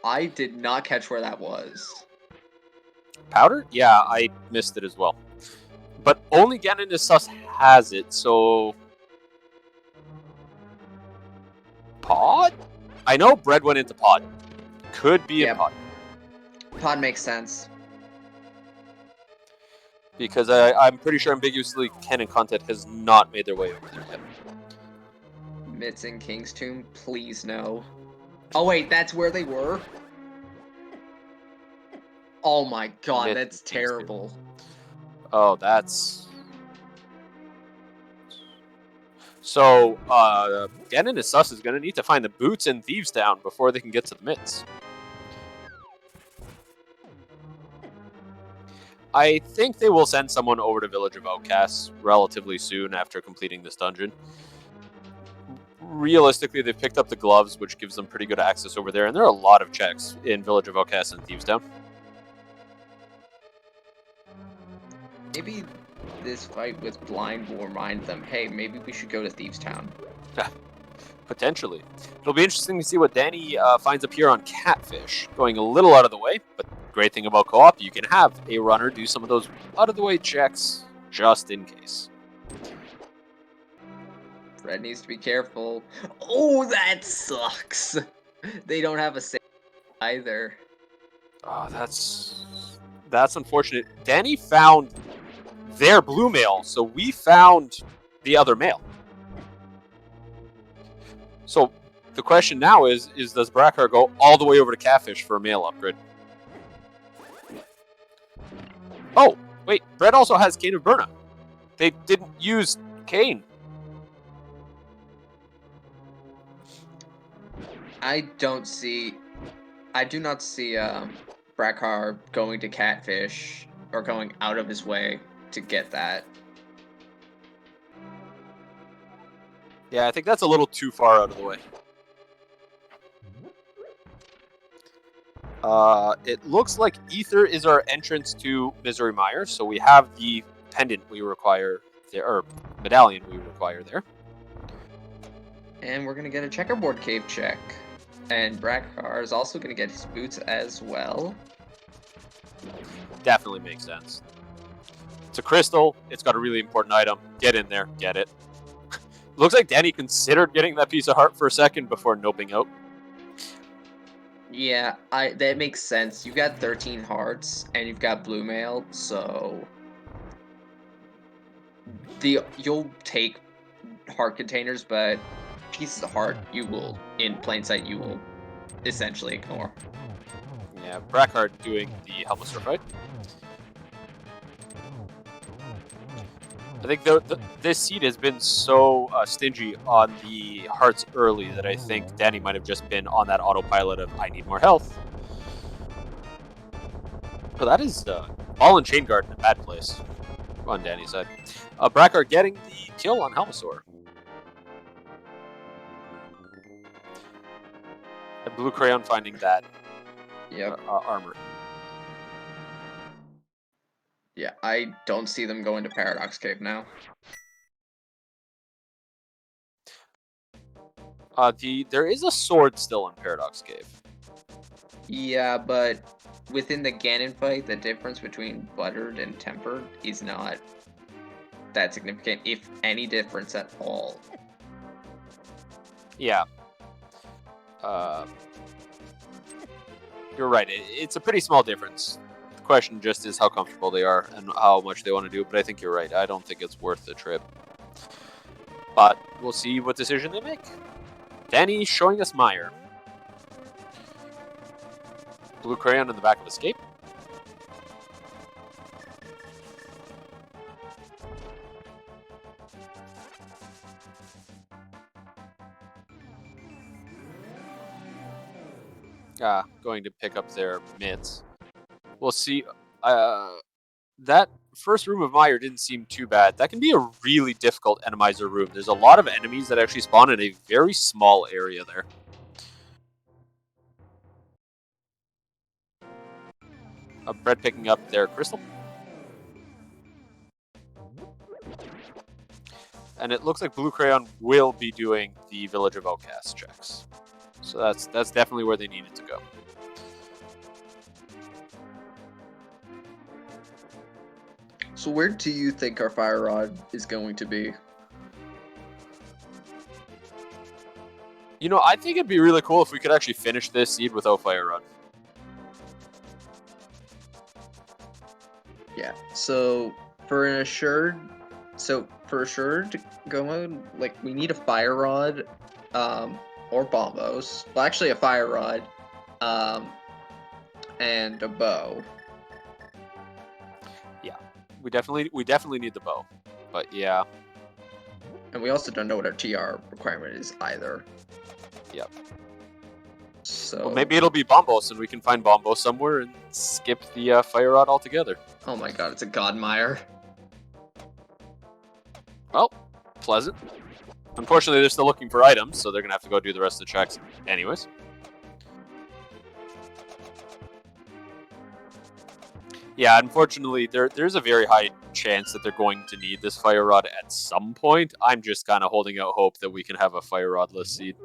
I did not catch where that was. Powder? Yeah, I missed it as well. But only Ganon Sus has it, so... Pod? I know Bread went into Pod. Could be in Pod. Pod makes sense. Because I'm pretty sure ambiguously Ken and Content has not made their way over there yet. Mitz and King's Tomb, please no. Oh wait, that's where they were? Oh my god, that's terrible. Oh, that's... So, Ganon and Sus is going to need to find the boots in Thieves Town before they can get to the mitts. I think they will send someone over to Village of Outcasts relatively soon after completing this dungeon. Realistically, they've picked up the gloves, which gives them pretty good access over there, and there are a lot of checks in Village of Outcasts and Thieves Town. Maybe this fight with Blind will remind them, hey, maybe we should go to Thieves Town. Potentially. It'll be interesting to see what Danny finds up here on Catfish. Going a little out of the way, but great thing about co-op, you can have a runner do some of those out-of-the-way checks just in case. Fred needs to be careful. Oh, that sucks! They don't have a save either. Oh, that's unfortunate. Danny found their blue mail, so we found the other mail. So the question now is does Brackhar go all the way over to Catfish for a mail upgrade? Oh, wait, Brett also has Cane of Burna. They didn't use Cane. I do not see Brackhar going to Catfish or going out of his way to get that. Yeah, I think that's a little too far out of the way. It looks like Ether is our entrance to Misery Mire, so we have the pendant we require there, or medallion we require there. And we're going to get a checkerboard cave check. And Brackhar is also going to get his boots as well. Definitely makes sense. It's a crystal. It's got a really important item. Get in there. Get it. Looks like Danny considered getting that piece of heart for a second before noping out. Yeah, that makes sense. You've got 13 hearts, and you've got blue mail, so... You'll take heart containers, but pieces of heart, you will, in plain sight, you will essentially ignore. Yeah, Brackhar doing the helpless fight. I think this seed has been so stingy on the hearts early that I think Danny might have just been on that autopilot of, I need more health. But that is all in Chain Guard in a bad place on Danny's side. Brackhar getting the kill on Helmasaur. And Blue Crayon finding that armor. Yeah, I don't see them going to Paradox Cave now. There is a sword still in Paradox Cave. Yeah, but within the Ganon fight, the difference between buttered and tempered is not that significant, if any difference at all. Yeah. You're right. It's a pretty small difference. The question just is how comfortable they are and how much they want to do. But I think you're right. I don't think it's worth the trip. But we'll see what decision they make. Danny showing us Meyer. Blue crayon in the back of escape. Going to pick up their mitts. We'll see. That first room of Meyer didn't seem too bad. That can be a really difficult enemizer room. There's a lot of enemies that actually spawn in a very small area there. Brett picking up their crystal. And it looks like Blue Crayon will be doing the Village of Outcasts checks. So that's definitely where they needed to go. So where do you think our fire rod is going to be? You know, I think it'd be really cool if we could actually finish this seed without fire rod. Yeah. So for assured go mode, like we need a fire rod, or bombos. Well, actually a fire rod, and a bow. Yeah, we definitely need the bow, but yeah. And we also don't know what our TR requirement is either. Yep. So well, maybe it'll be Bombos, and we can find Bombos somewhere and skip the fire rod altogether. Oh my god, it's a Godmire. Well, pleasant. Unfortunately, they're still looking for items, so they're gonna have to go do the rest of the checks anyways. Yeah, unfortunately, there's a very high chance that they're going to need this fire rod at some point. I'm just kind of holding out hope that we can have a fire rodless seed.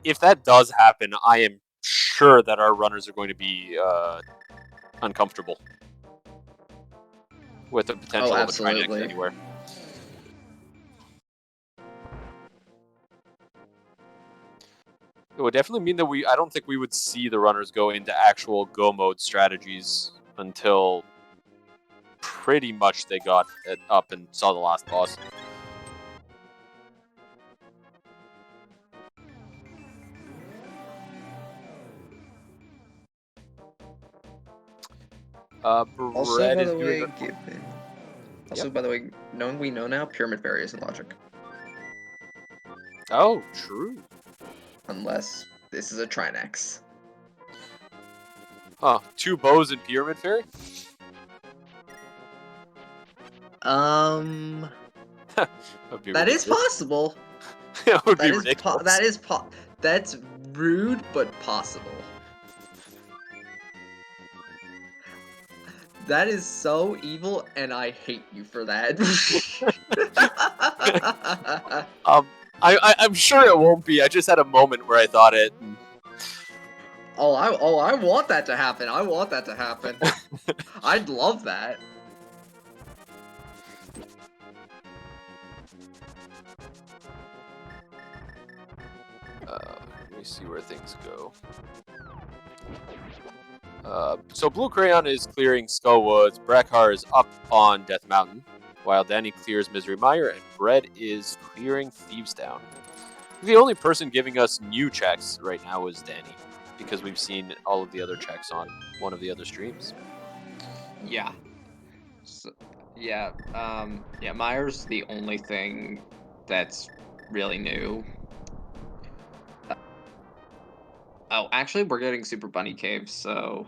If that does happen, I am sure that our runners are going to be uncomfortable with the potential of a Trinex anywhere. It would definitely mean that I don't think we would see the runners go into actual go mode strategies until pretty much they got it up and saw the last boss. Also, by the way, by the way, knowing we know now, Pyramid Fairy isn't logic. Oh, true. Unless this is a Trinex. Huh, 2 bows and Pyramid Fairy? That is possible. That would be ridiculous. That's rude, but possible. That is so evil, and I hate you for that. I'm sure it won't be. I just had a moment where I thought it. I want that to happen. I want that to happen. I'd love that. Let me see where things go. So Blue Crayon is clearing Skull Woods. Brackhar is up on Death Mountain, while Danny clears Misery Mire, and Bread is clearing Thieves Town. The only person giving us new checks right now is Danny, because we've seen all of the other checks on one of the other streams. Yeah. So, yeah. Mire's the only thing that's really new. Oh, actually, we're getting Super Bunny Caves, so...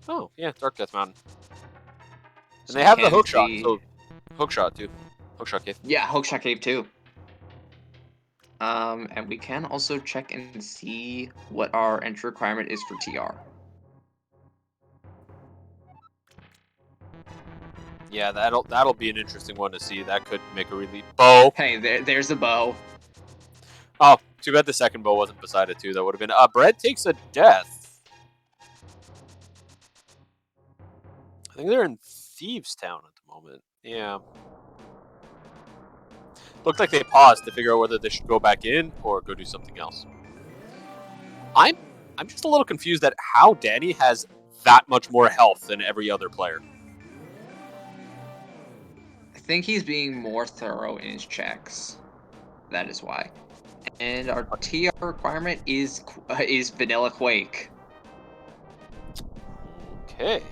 Oh, yeah, Dark Death Mountain. And they have the Hookshot, so... Hookshot, too. Hookshot Cave. Yeah, Hookshot Cave, too. And we can also check and see what our entry requirement is for TR. Yeah, that'll be an interesting one to see. That could make a really... Bow! Hey, there's a bow. Oh, too bad the second bow wasn't beside it, too. That would have been... Bread takes a death. I think they're in Thieves Town at the moment. Yeah. Looked like they paused to figure out whether they should go back in or go do something else. I'm just a little confused at how Danny has that much more health than every other player. I think he's being more thorough in his checks. That is why. And our TR requirement is Vanilla Quake. Okay.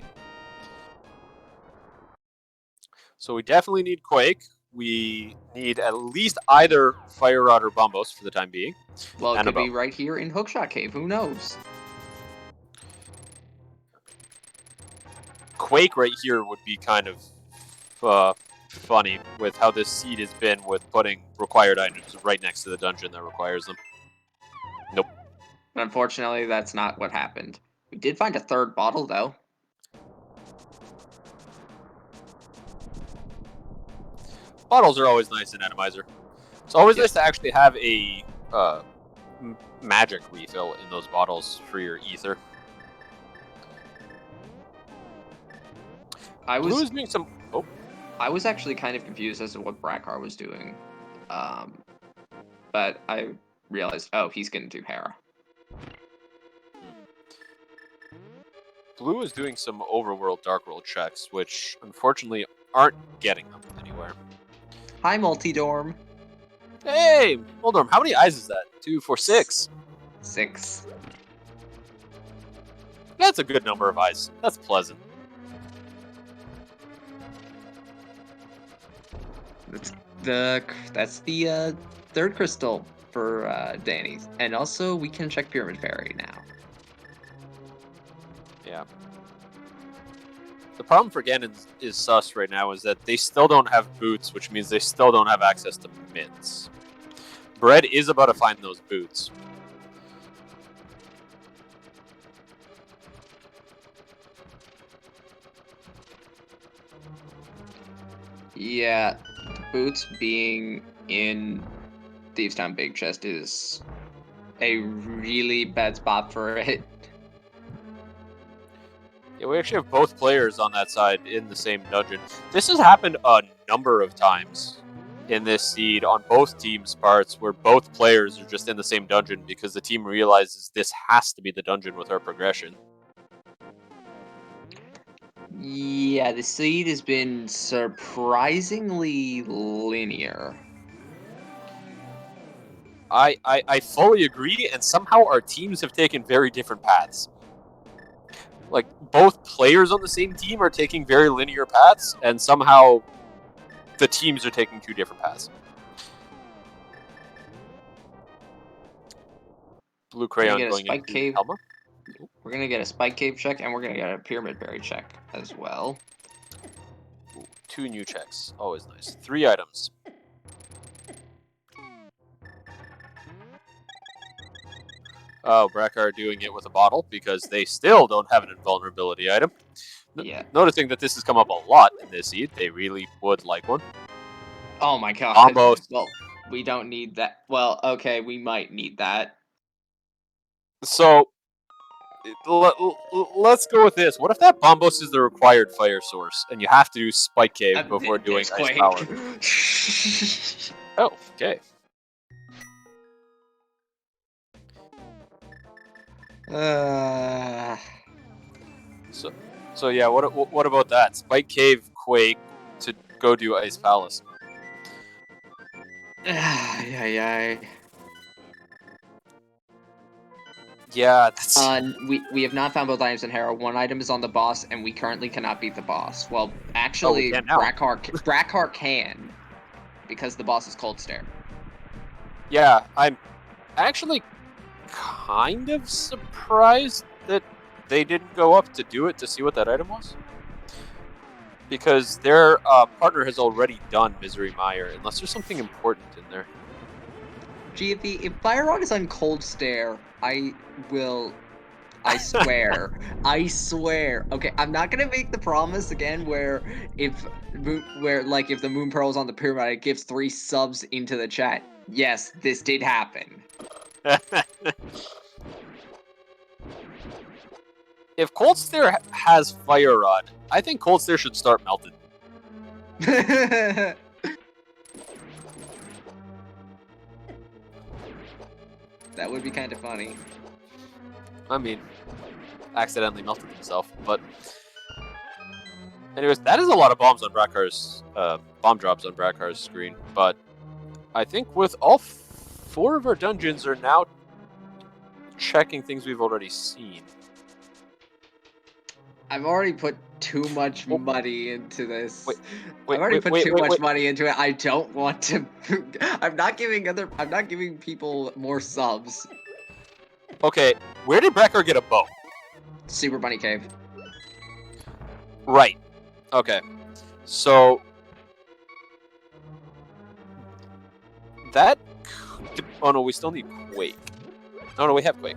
So we definitely need Quake. We need at least either Fire Rod or Bombos for the time being. Well, it and could be above. right here in Hookshot Cave. Who knows? Quake right here would be kind of funny with how this seed has been with putting required items right next to the dungeon that requires them. Nope. But unfortunately, that's not what happened. We did find a third bottle, though. Bottles are always nice in Atomizer. It's always Yes. nice to actually have a magic refill in those bottles for your ether. Blue is doing some... Oh. I was actually kind of confused as to what Brackhar was doing. But I realized, oh, he's going to do Hera. Blue is doing some overworld, dark world checks, which unfortunately aren't getting them anywhere. Hi, Multi-Dorm. Hey, Moldorm, how many eyes is that? 2, 4, 6. 6. That's a good number of eyes. That's pleasant. That's the third crystal for Danny. And also, we can check Pyramid Fairy now. Yeah. The problem for Ganon is sus right now is that they still don't have boots, which means they still don't have access to mitts. Bread is about to find those boots. Yeah, boots being in Thieves' Town Big Chest is a really bad spot for it. Yeah, we actually have both players on that side in the same dungeon. This has happened a number of times in this seed on both teams' parts, where both players are just in the same dungeon because the team realizes this has to be the dungeon with our progression. Yeah, the seed has been surprisingly linear. I fully agree, and somehow our teams have taken very different paths. Like, both players on the same team are taking very linear paths, and somehow the teams are taking 2 different paths. Blue Crayon going into Helma. We're going to get a Spike Cave check, and we're going to get a Pyramid Berry check as well. Ooh, 2 new checks. Always nice. 3 items. Oh, Brackhar doing it with a bottle because they still don't have an invulnerability item. Yeah. Noticing that this has come up a lot in this seed, they really would like one. Oh my god. Combos. Well, we don't need that. Well, okay, we might need that. So, let's go with this. What if that Bombos is the required fire source, and you have to do Spike Cave before doing Ice Power? Oh, okay. So yeah, what about that? Spike Cave, Quake to go do Ice Palace. Yeah, that's... we have not found both items in Hera. One item is on the boss, and we currently cannot beat the boss. Well, actually, Brackhar can, because the boss is Cold Stare. Yeah, I'm actually kind of surprised that they didn't go up to do it to see what that item was. Because their partner has already done Misery Mire, unless there's something important in there. GFE, if Fire Rod is on Cold Stare, I swear. I swear. Okay, I'm not gonna make the promise again where if the Moon Pearl is on the pyramid, it gives 3 subs into the chat. Yes, this did happen. If Cold Stare has Fire Rod, I think Cold Stare should start melted. That would be kind of funny. I mean, accidentally melted himself, but anyways, that is a lot of bombs on Brackhar's bomb drops on Brackhar's screen. But I think with all 4 of our dungeons are now checking things we've already seen. I've already put too much money into this. Wait, I've already put too much money into it. I don't want to. I'm not giving people more subs. Okay, where did Brackhar get a bow? Super Bunny Cave. Right. Okay. So that. Oh no, we still need Quake. No, we have Quake.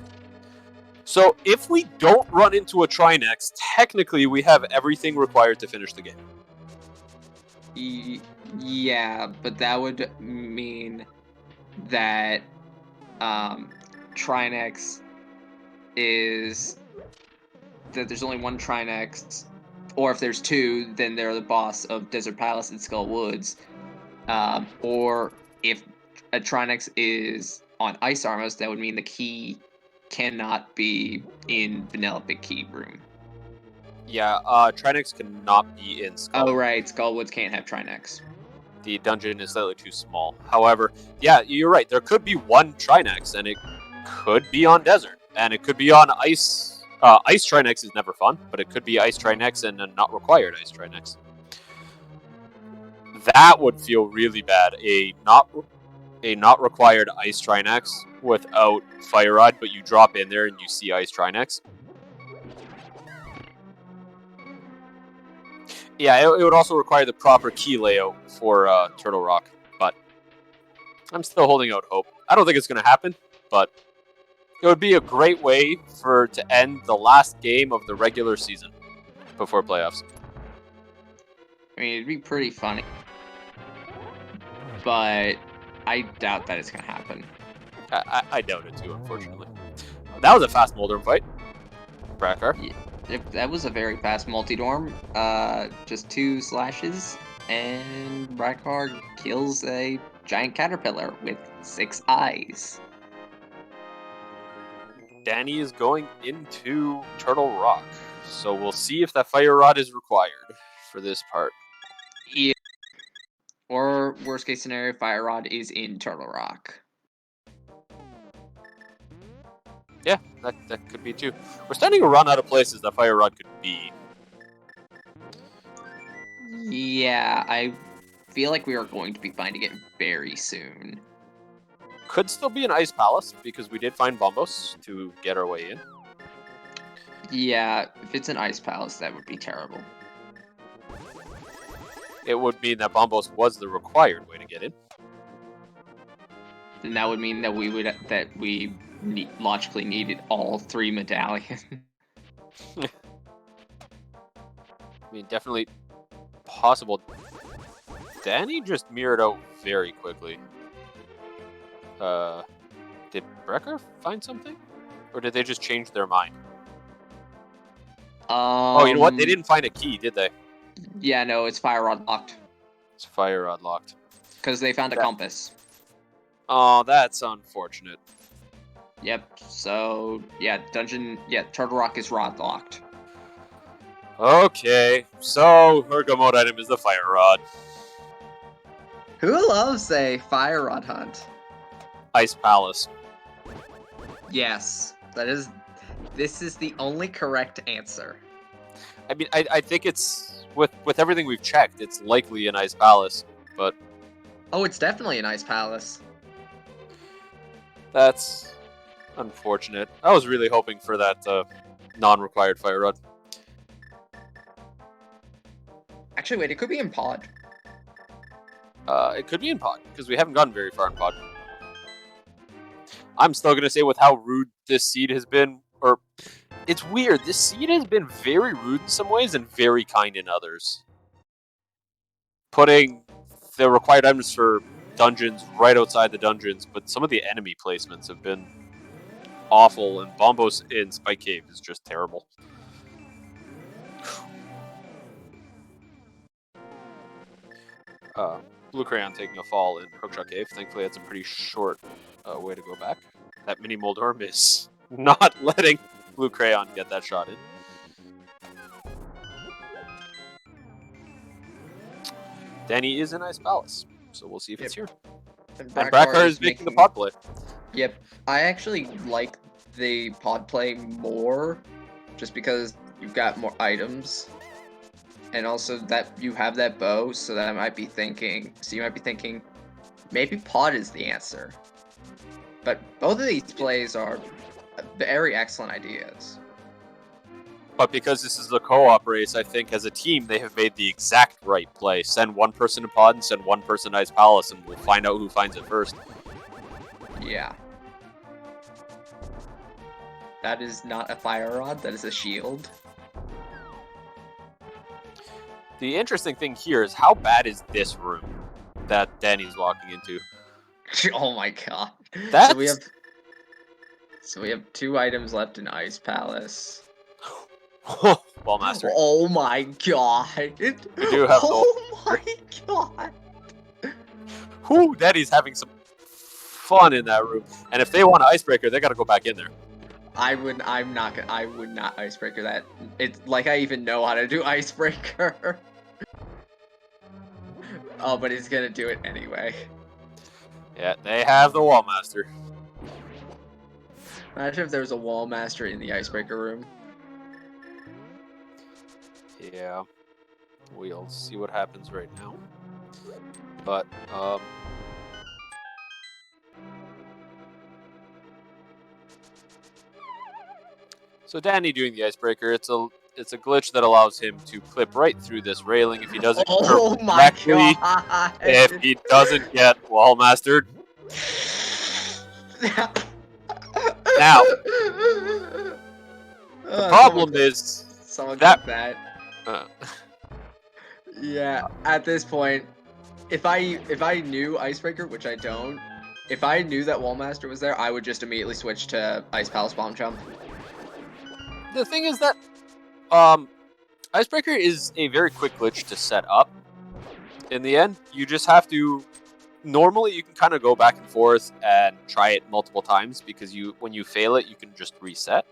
So if we don't run into a Trinex, technically we have everything required to finish the game. Yeah, but that would mean that Trinex is that there's only one Trinex, or if there's 2, then they're the boss of Desert Palace and Skull Woods. Or if a Trinex is on Ice Armors, that would mean the key cannot be in Vanilla Big Key Room. Yeah, Trinex cannot be in Skull. Oh, right. Skull Woods can't have Trinex. The dungeon is slightly too small. However, yeah, you're right. There could be one Trinex, and it could be on Desert, and it could be on Ice. Ice Trinex is never fun, but it could be Ice Trinex and a not required Ice Trinex. That would feel really bad. A not required Ice Trinex without Fire Rod, but you drop in there and you see Ice Trinex. Yeah, it would also require the proper key layout for Turtle Rock, but I'm still holding out hope. I don't think it's going to happen, but it would be a great way to end the last game of the regular season before playoffs. I mean, it'd be pretty funny, but I doubt that it's going to happen. I doubt it too, unfortunately. That was a fast Moldorm fight. Brackhar. Yeah. That was a very fast multi-dorm. Just 2 slashes, and Brackhar kills a giant caterpillar with 6 eyes. Danny is going into Turtle Rock, so we'll see if that Fire Rod is required for this part. Yeah. Or, worst case scenario, Fire Rod is in Turtle Rock. Yeah, that could be too. We're starting to run out of places that Fire Rod could be. Yeah, I feel like we are going to be finding it very soon. Could still be an Ice Palace, because we did find Bombos to get our way in. Yeah, if it's an Ice Palace, that would be terrible. It would mean that Bombos was the required way to get in. Then that would mean that we logically needed all 3 medallions. I mean, definitely possible. Danny just mirrored out very quickly. Did Brackhar find something? Or did they just change their mind? Oh, you know what? They didn't find a key, did they? Yeah, no, it's Fire Rod locked. It's Fire Rod locked. Because they found a compass. Oh, that's unfortunate. Yep, so, yeah, Turtle Rock is rod locked. Okay, so her go mode item is the Fire Rod. Who loves a Fire Rod hunt? Ice Palace. Yes, this is the only correct answer. I mean, I think it's, with everything we've checked, it's likely an Ice Palace, but... Oh, it's definitely an Ice Palace. That's unfortunate. I was really hoping for that non-required Fire Rod. Actually, wait, it could be in Pod. It could be in Pod, because we haven't gotten very far in Pod. I'm still going to say with how rude this seed has been, or... It's weird, this seed has been very rude in some ways and very kind in others. Putting the required items for dungeons right outside the dungeons, but some of the enemy placements have been awful, and Bombos in Spike Cave is just terrible. Blue Crayon taking a fall in Hookshot Cave. Thankfully, that's a pretty short way to go back. that Mini Moldorm is not letting Blue Crayon get that shot in. Danny is in Ice Palace, so we'll see if it's here. And And Brackhar is making the pod play. Yep. I actually like the pod play more just because you've got more items. And also that you have that bow, so that you might be thinking, maybe pod is the answer. But both of these plays are very excellent ideas. But because this is a co-op race, I think as a team they have made the exact right play. Send one person to pod and send one person to Ice Palace, and we'll find out who finds it first. Yeah. That is not a fire rod, that is a shield. The interesting thing here is how bad is this room that Danny's walking into? Oh my god. That's... So we have 2 items left in Ice Palace. Wallmaster. Oh my god. We do have Oh my god. Whew, Danny's having some fun in that room. And if they want an icebreaker, they gotta go back in there. I would not icebreaker that. It's like I even know how to do icebreaker. Oh, but he's gonna do it anyway. Yeah, they have the Wallmaster. Imagine if there was a Wallmaster in the icebreaker room. Yeah. We'll see what happens right now. But, so Danny doing the icebreaker, it's a glitch that allows him to clip right through this railing if he doesn't correctly. God. If he doesn't get Wallmastered. Now, the problem is someone that... that. Yeah, at this point, if I knew Icebreaker, which I don't, if I knew that Wallmaster was there, I would just immediately switch to Ice Palace Bomb Jump. The thing is that Icebreaker is a very quick glitch to set up. In the end, you just have to... Normally, you can kind of go back and forth and try it multiple times, because when you fail it, you can just reset.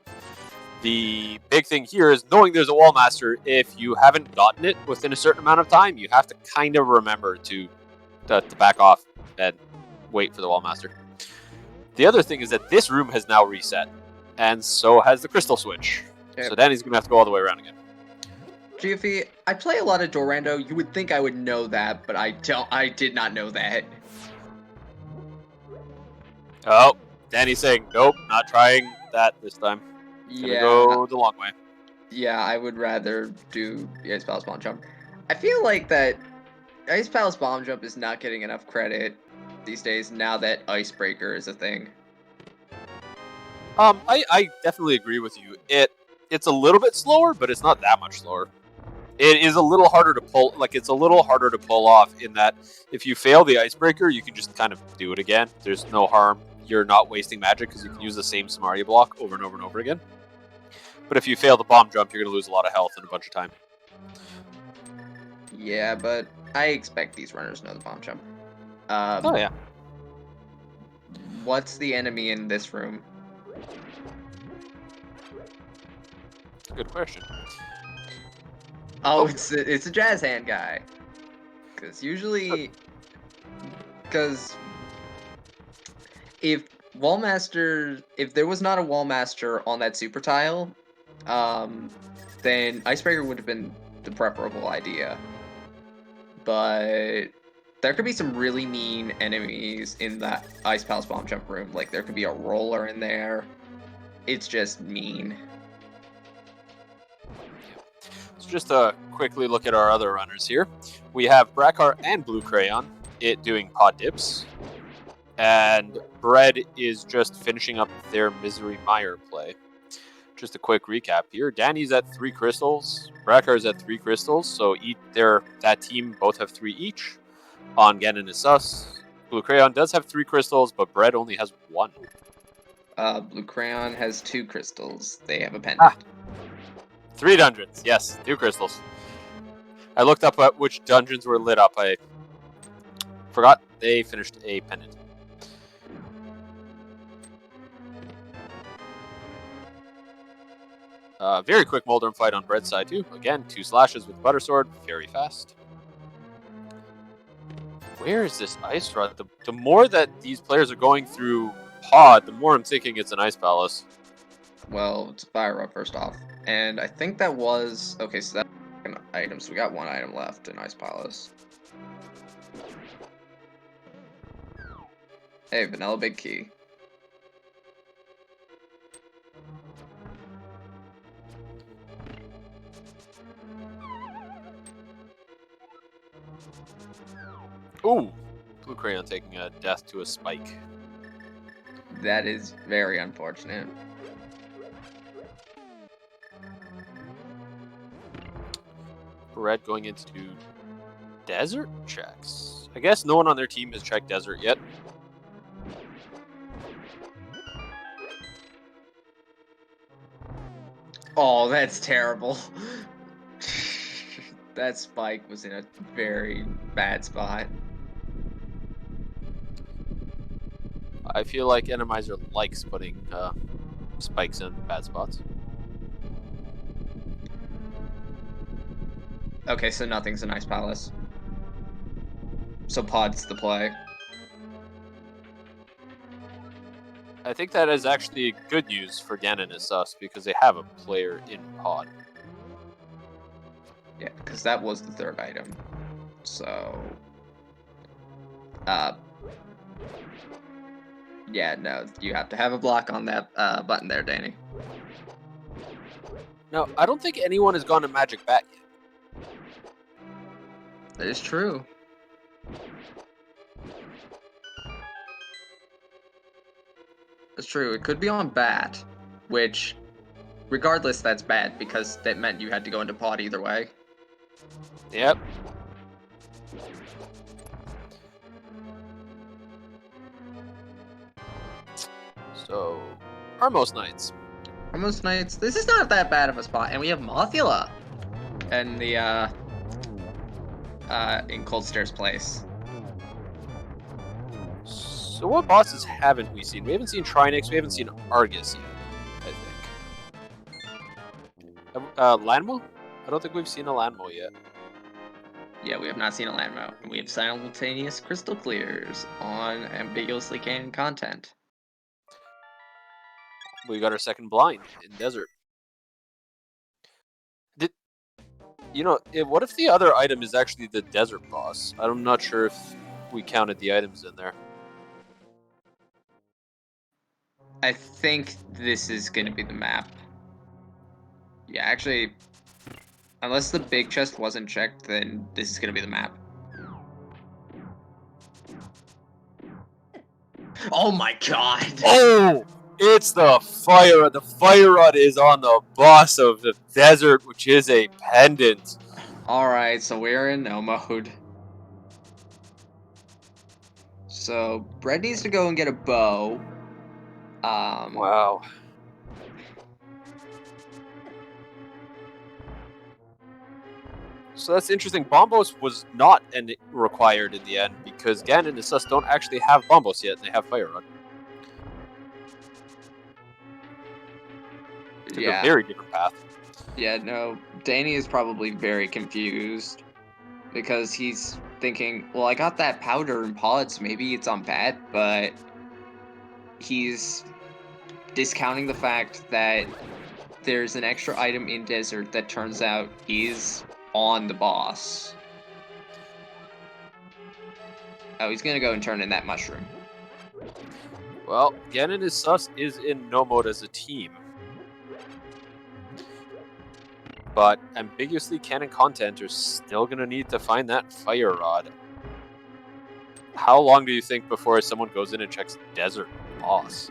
The big thing here is knowing there's a Wallmaster. If you haven't gotten it within a certain amount of time, you have to kind of remember to back off and wait for the Wallmaster. The other thing is that this room has now reset, and so has the crystal switch. Yep. So Danny's going to have to go all the way around again. Goofy, I play a lot of Dorando. You would think I would know that, but I don't. I did not know that. Oh, Danny's saying, nope, not trying that this time. Yeah. Go the long way. Yeah, I would rather do the Ice Palace Bomb Jump. I feel like that Ice Palace Bomb Jump is not getting enough credit these days now that Icebreaker is a thing. I definitely agree with you. It's a little bit slower, but it's not that much slower. It is a little harder to pull, it's a little harder to pull off in that if you fail the Icebreaker, you can just kind of do it again. There's no harm. You're not wasting magic because you can use the same Samaria block over and over and over again. But if you fail the bomb jump, you're going to lose a lot of health and a bunch of time. Yeah, but I expect these runners know the bomb jump. Oh, yeah. What's the enemy in this room? That's a good question. Oh, it's a jazz hand guy. Because usually... Because... If there was not a Wallmaster on that super tile, then Icebreaker would have been the preferable idea. But there could be some really mean enemies in that Ice Palace Bomb Jump room. Like, there could be a roller in there. It's just mean. So just to quickly look at our other runners here. We have Brackhar and Blue Crayon, doing pod dips. And Bread is just finishing up their Misery Mire play. Just a quick recap here. Danny's at 3 crystals. Brackhar's at 3 crystals. So that team both have 3 each. On Ganon is sus. Blue Crayon does have 3 crystals, but Bread only has 1. Blue Crayon has 2 crystals. They have a pendant. 3 dungeons. Yes, 2 crystals. I looked up at which dungeons were lit up. I forgot they finished a pendant. Very quick Moldorm fight on Bread's side too. Again, 2 slashes with Butter Sword, very fast. Where is this Ice Rod? The more that these players are going through Pod, the more I'm thinking it's an Ice Palace. Well, it's a Fire Rod first off. And I think that was... Okay, so that's an item. So we got 1 item left in Ice Palace. Hey, Vanilla Big Key. Ooh, Blue Crayon taking a death to a spike. That is very unfortunate. Red going into desert checks. I guess no one on their team has checked desert yet. Oh, that's terrible. That spike was in a very bad spot. I feel like Enemizer likes putting spikes in bad spots. Okay, so nothing's an Ice Palace. So Pod's the play. I think that is actually good news for Ganon and Sus because they have a player in Pod. Yeah, because that was the 3rd item. So... yeah, no, you have to have a block on that button there, Danny. No, I don't think anyone has gone to Magic Bat yet. That is true. That's true. It could be on Bat, which, regardless, that's bad because that meant you had to go into Pod either way. Yep. So, Armos Knights. Armos Knights. This is not that bad of a spot, and we have Mothula, and the in Cold Stare's place. So what bosses haven't we seen? We haven't seen Trinix, we haven't seen Argus yet, I think. Lanmo? I don't think we've seen a Lanmo yet. Yeah, we have not seen a Landmo, and we have simultaneous crystal clears on ambiguously canon content. We got our second blind in Desert. What if the other item is actually the Desert boss? I'm not sure if we counted the items in there. I think this is going to be the map. Yeah, actually, unless the big chest wasn't checked, then this is going to be the map. Oh my god! Oh! It's the Fire Rod. The Fire Rod is on the boss of the Desert, which is a pendant. Alright, so we're in no mode. So, Brett needs to go and get a bow. Wow. So that's interesting. Bombos was not required in the end because Ganon and Sus don't actually have Bombos yet. They have Fire Rod. Took a very different path. Yeah, no, Danny is probably very confused because he's thinking, well, I got that powder in pods, maybe it's on Bat, but he's discounting the fact that there's an extra item in Desert that turns out is on the boss. Oh, he's gonna go and turn in that mushroom. Well, Ganon and Sus is in no mode as a team. But ambiguously canon content are still going to need to find that Fire Rod. How long do you think before someone goes in and checks Desert boss?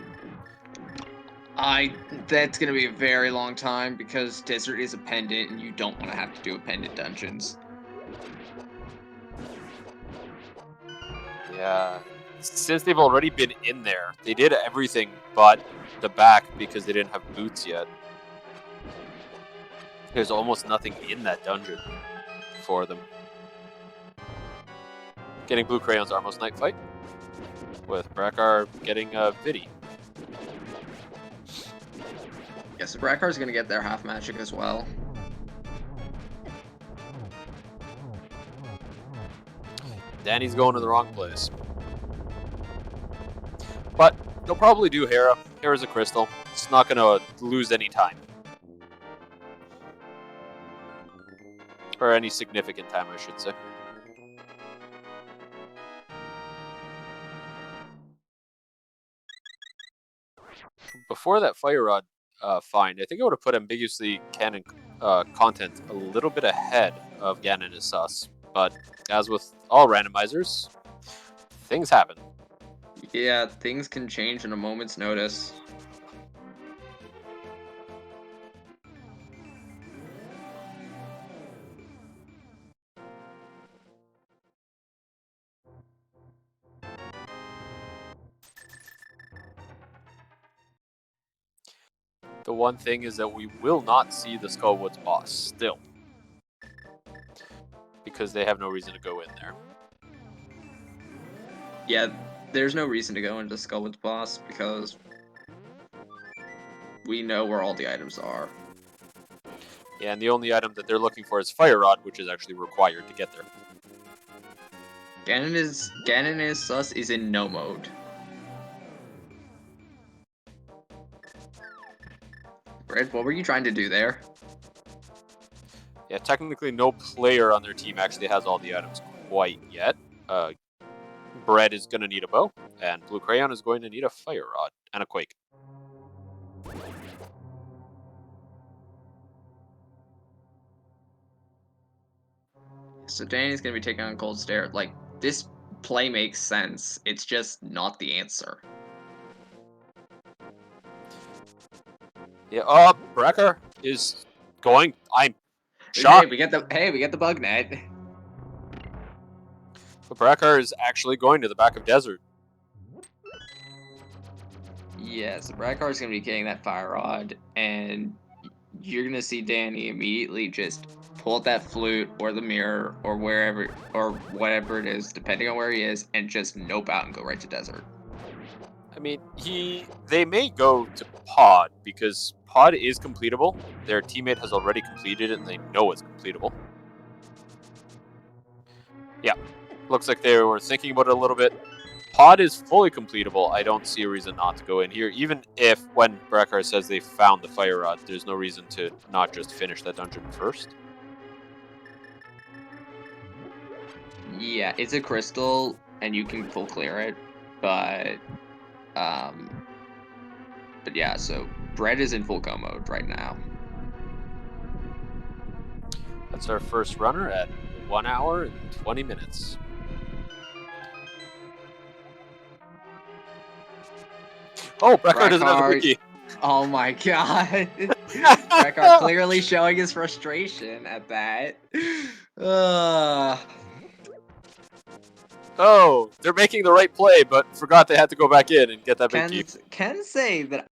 That's going to be a very long time because Desert is a pendant and you don't want to have to do a pendant dungeons. Yeah. Since they've already been in there, they did everything but the back because they didn't have boots yet. There's almost nothing in that dungeon for them. Getting Blue Crayon's Armos Knight fight with Brackhar getting Vidi. Yeah, so Brackhar's gonna get their half magic as well. Danny's going to the wrong place. But they'll probably do Hera. Hera's a crystal. It's not going to lose any time. Or any significant time, I should say. Before that Fire Rod find, I think I would have put ambiguously canon content a little bit ahead of Ganon is sus. But as with all randomizers, things happen. Yeah, things can change in a moment's notice. The one thing is that we will not see the Skullwoods boss still. Because they have no reason to go in there. Yeah, there's no reason to go into Skullwood's boss because we know where all the items are. Yeah, and the only item that they're looking for is Fire Rod, which is actually required to get there. Ganon is sus is in no mode. Red, what were you trying to do there? Yeah, technically no player on their team actually has all the items quite yet. Bread is going to need a bow, and Blue Crayon is going to need a Fire Rod and a Quake. So Danny's gonna be taking on Cold Stare. Like, this play makes sense. It's just not the answer. Yeah, Brackhar is going. I'm Hey, shocked. we get the bug net. But Brackhar is actually going to the back of Desert. Yeah, so Brackhar's gonna be getting that Fire Rod, and you're gonna see Danny immediately just pull out that flute or the mirror or wherever or whatever it is, depending on where he is, and just nope out and go right to Desert. I mean, they may go to Pod because Pod is completable. Their teammate has already completed it and they know it's completable. Yeah, looks like they were thinking about it a little bit. Pod is fully completable. I don't see a reason not to go in here, even if when Brackhar says they found the Fire Rod, there's no reason to not just finish that dungeon first. Yeah, it's a crystal, and you can full clear it, but yeah, so Bread is in full go mode right now. That's our first runner at 1 hour and 20 minutes. Oh, Brackhar doesn't have the wiki. Oh my god. Brackhar clearly showing his frustration at that. Oh, they're making the right play, but forgot they had to go back in and get that big key. Can say that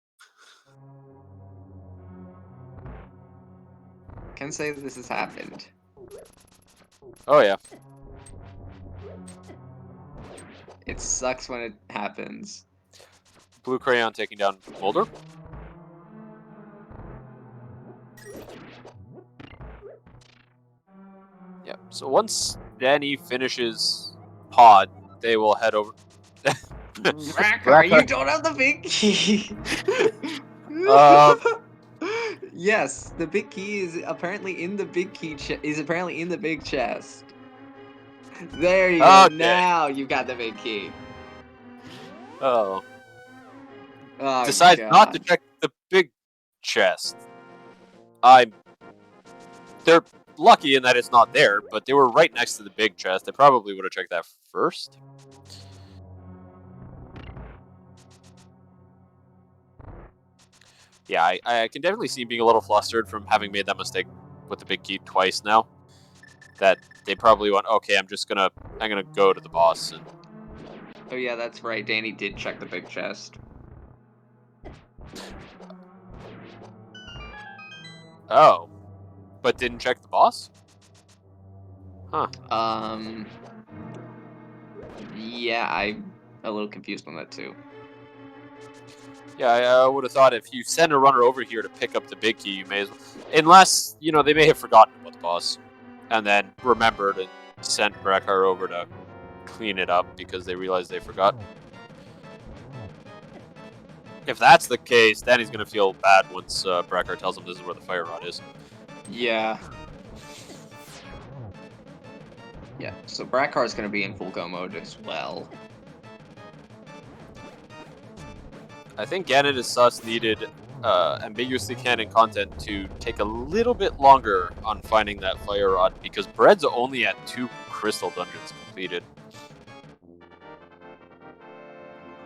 this has happened. Oh yeah. It sucks when it happens. Blue Crayon taking down Molder. Yeah, so once Danny finishes Pod, they will head over. Brackhar, you don't have the big key! Yes, the big key is apparently in the big key in the big chest. There you go. Okay. Now you got the big key. Oh. Oh, Decides not to check the big chest. They're lucky in that it's not there, but they were right next to the big chest. They probably would have checked that first. Yeah, I can definitely see being a little flustered from having made that mistake with the big key twice now. That they probably went, okay, I'm gonna go to the boss. And... Oh yeah, that's right. Danny did check the big chest. Oh, but didn't check the boss? Huh. Yeah, I'm a little confused on that too. Yeah, I would have thought if you send a runner over here to pick up the big key, you may as well. Unless, they may have forgotten about the boss and then remembered and sent Brackhar over to clean it up because they realized they forgot. If that's the case, then he's going to feel bad once Brackhar tells him this is where the fire rod is. Yeah. Yeah, so Brackhar is going to be in full go mode as well. I think Ganon is sus needed ambiguously canon content to take a little bit longer on finding that fire rod because Bread's only at 2 crystal dungeons completed.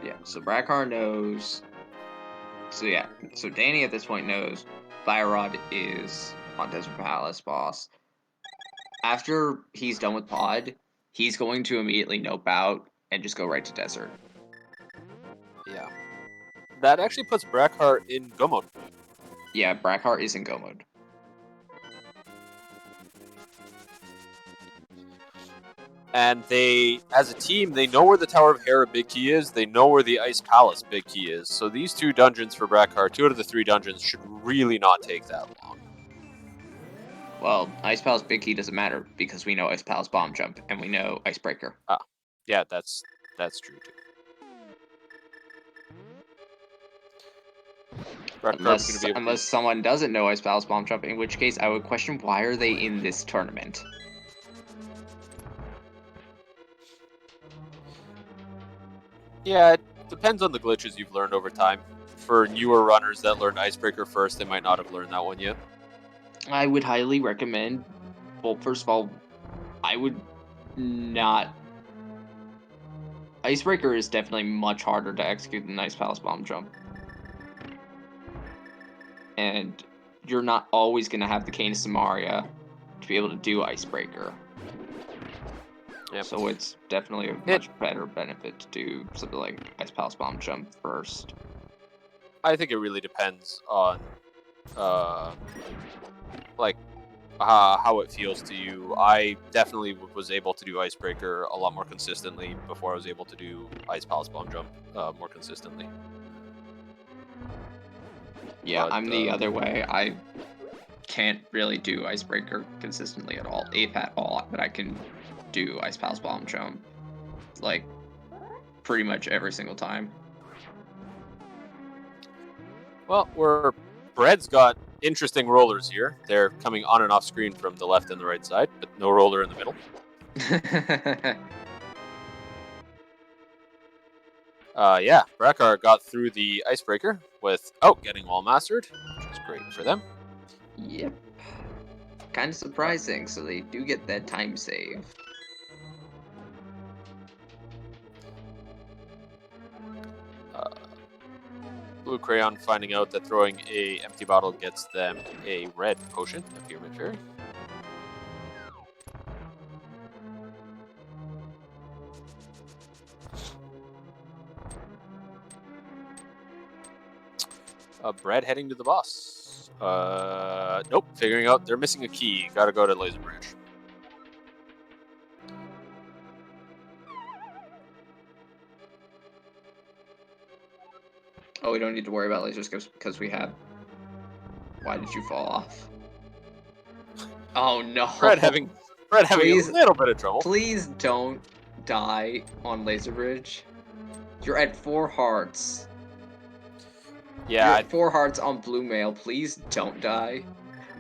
Yeah, so Brackhar knows. So yeah, so Danny at this point knows fire rod is on Desert Palace boss. After he's done with Pod, he's going to immediately nope out and just go right to Desert. Yeah. That actually puts Brackhar in go mode. Yeah, Brackhar is in go mode. And they, as a team, they know where the Tower of Hera big key is. They know where the Ice Palace big key is. So these 2 dungeons for Brackhar, 2 out of the 3 dungeons, should really not take that long. Well, Ice Palace big key doesn't matter because we know Ice Palace bomb jump and we know Icebreaker. Yeah, that's true too. Unless someone doesn't know Ice Palace bomb jump, in which case I would question why are they in this tournament. Yeah, it depends on the glitches you've learned over time. For newer runners that learned Icebreaker first, they might not have learned that one yet. I would highly recommend. Well, first of all, I would not. Icebreaker is definitely much harder to execute than Ice Palace bomb jump. And you're not always going to have the Cane of Samaria to be able to do Icebreaker. Yep. So it's definitely a much better benefit to do something like Ice Palace bomb jump first. I think it really depends on how it feels to you. I definitely was able to do Icebreaker a lot more consistently before I was able to do Ice Palace bomb jump more consistently. Yeah, but, I'm the other way. I can't really do Icebreaker consistently at all, if at all, but I can do Ice Palace bomb jump like pretty much every single time. Well, Bread's got interesting rollers here. They're coming on and off screen from the left and the right side, but no roller in the middle. Yeah, Brackhar got through the Icebreaker with getting wall mastered, which is great for them. Yep. Kind of surprising, so they do get that time save. Blue Crayon finding out that throwing a empty bottle gets them a red potion of Pyramid Fairy. Bread heading to the boss. Nope. Figuring out they're missing a key. Gotta go to Laser Branch. Oh, we don't need to worry about lasers because we have. Why did you fall off? Oh no. Bread having please, a little bit of trouble. Please don't die on Laser Bridge. You're at 4 hearts. Yeah. You're at 4 hearts on Blue Mail. Please don't die.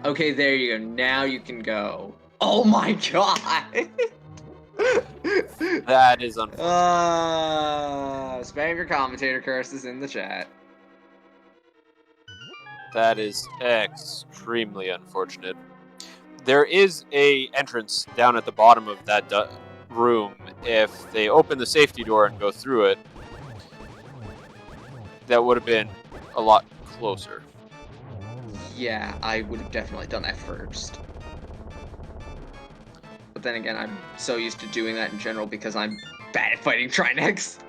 Okay, there you go. Now you can go. Oh my god! That is unfortunate. Spam your commentator curses in the chat. That is extremely unfortunate. There is a entrance down at the bottom of that room. If they open the safety door and go through it, that would have been a lot closer. Yeah, I would have definitely done that first. But then again, I'm so used to doing that in general because I'm bad at fighting Trinex.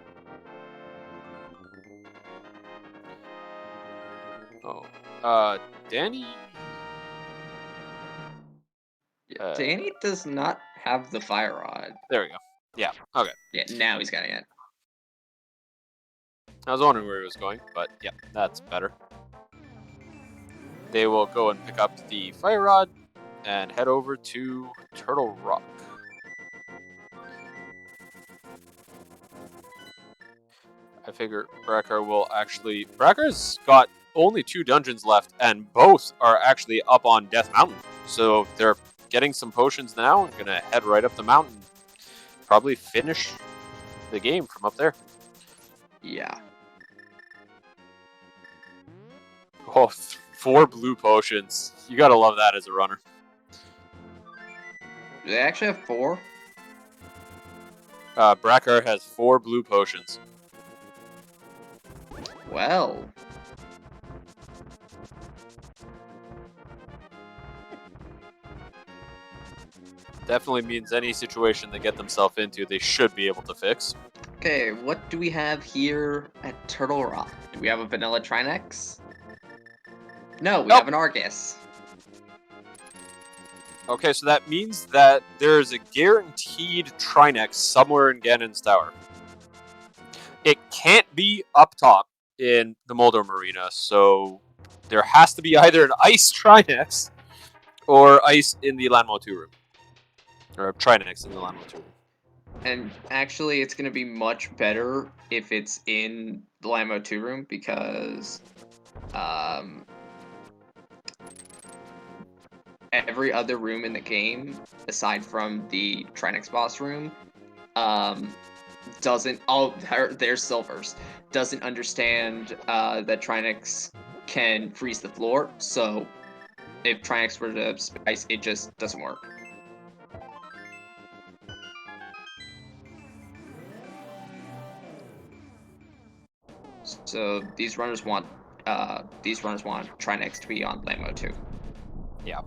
Oh, Danny? Danny does not have the fire rod. There we go. Yeah, okay. Yeah, now he's getting it. I was wondering where he was going, but yeah, that's better. They will go and pick up the Fire Rod and head over to Turtle Rock. I figure Brackhar will actually... Brackhar's got only 2 dungeons left, and both are actually up on Death Mountain. So they're getting some potions now and gonna head right up the mountain. Probably finish the game from up there. Yeah. Oh, 4 blue potions. You gotta love that as a runner. Do they actually have 4? Brackhar has 4 blue potions. Well. Definitely means any situation they get themselves into, they should be able to fix. Okay, what do we have here at Turtle Rock? Do we have a vanilla Trinex? No, we Nope. have an Argus. Okay, so that means that there's a guaranteed Trinex somewhere in Ganon's Tower. It can't be up top in the Moldor Marina, so there has to be either an Ice Trinex or Ice in the Lanmo 2 room. Or a Trinex in the Lanmo 2 room. And actually, it's going to be much better if it's in the Lanmo 2 room because every other room in the game, aside from the Trinex boss room, doesn't... Oh, there's Silvers. Doesn't understand that Trinex can freeze the floor, so if Trinex were to spice, it just doesn't work. So these runners want Trinex to be on Lammo too. Yeah.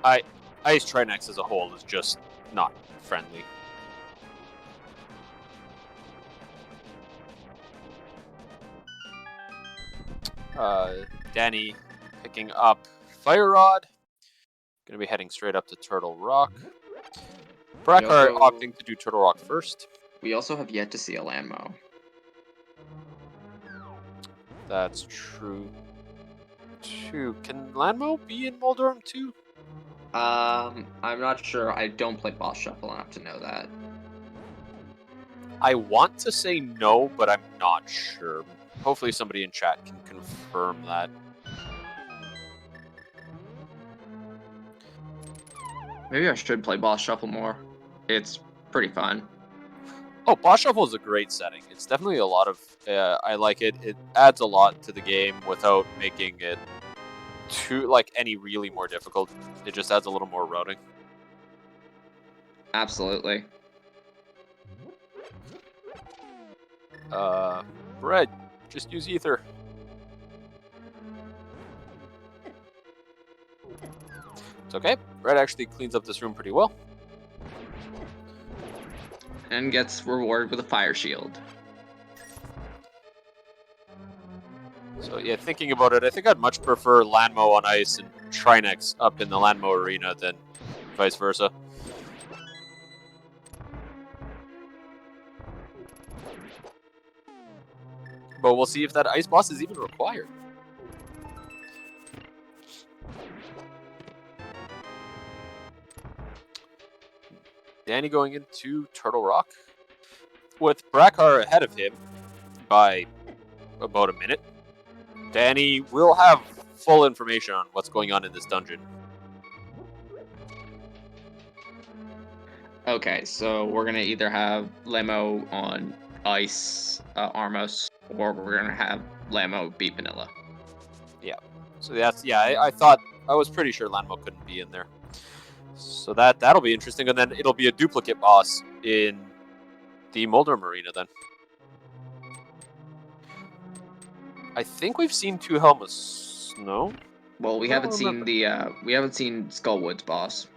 Ice Trinex as a whole is just not friendly. Danny picking up Fire Rod. Gonna be heading straight up to Turtle Rock. Brackhar opting to do Turtle Rock first. We also have yet to see a Lanmo. That's true. Too. Can Lanmo be in Moldorm too? I'm not sure. I don't play Boss Shuffle enough to know that. I want to say no, but I'm not sure. Hopefully somebody in chat can confirm that. Maybe I should play Boss Shuffle more. It's pretty fun. Oh, Boss Shuffle is a great setting. It's definitely a lot of... I like it. It adds a lot to the game without making it too, like, any really more difficult. It just adds a little more routing. Absolutely. Bread. Just use Ether. It's okay. Bread actually cleans up this room pretty well. And gets rewarded with a fire shield. So yeah, thinking about it, I think I'd much prefer Lanmo on ice and Trinex up in the Lanmo arena than vice versa. But we'll see if that ice boss is even required. Danny going into Turtle Rock with Brackhar ahead of him by about a minute. Danny will have full information on what's going on in this dungeon. Okay, so we're gonna either have Lamo on Ice Armos, or we're gonna have Lamo beat Vanilla. Yeah. So that's I was pretty sure Lanmo couldn't be in there. So that'll be interesting, and then it'll be a duplicate boss in the Moldor Marina then. I think we've seen 2 Helmas. No? Well, we haven't seen Skullwood's boss.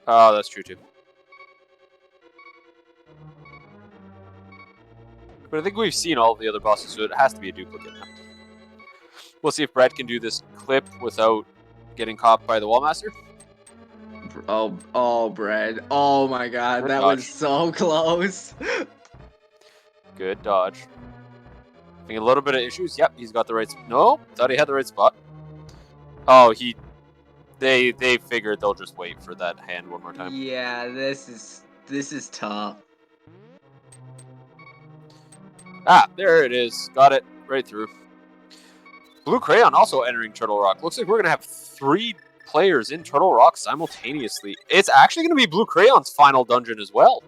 Oh, that's true too. But I think we've seen all the other bosses, so it has to be a duplicate now. We'll see if Brad can do this clip without getting caught by the Wallmaster. Oh, Brad. Oh my god, that was so close. Good dodge. Having a little bit of issues. Yep, he's got the right. No, thought he had the right spot. Oh, they figured they'll just wait for that hand one more time. Yeah, this is tough. Ah, there it is. Got it right through. Blue Crayon also entering Turtle Rock. Looks like we're gonna have 3 players in Turtle Rock simultaneously. It's actually gonna be Blue Crayon's final dungeon as well.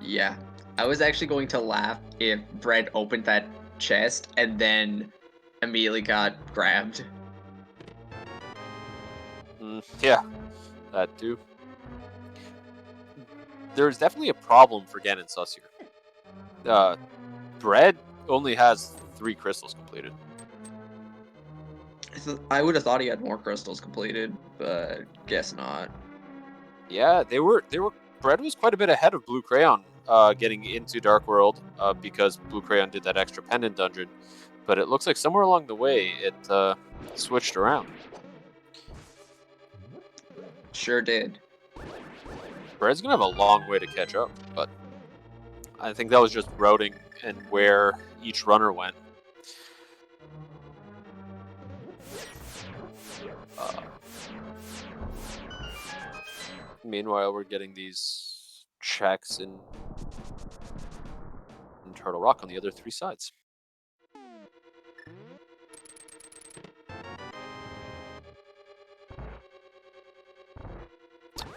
Yeah, I was actually going to laugh if Brett opened that chest and then immediately got grabbed. Yeah, that too. There's definitely a problem for Ganon Sus here. Bread only has 3 crystals completed. I would have thought he had more crystals completed, but guess not. Yeah, they were. Bread was quite a bit ahead of Blue Crayon getting into Dark World because Blue Crayon did that extra pendant dungeon. But it looks like somewhere along the way it switched around. Sure did. Bread's gonna have a long way to catch up, but I think that was just routing and where each runner went. Meanwhile, we're getting these checks in Turtle Rock on the other 3 sides.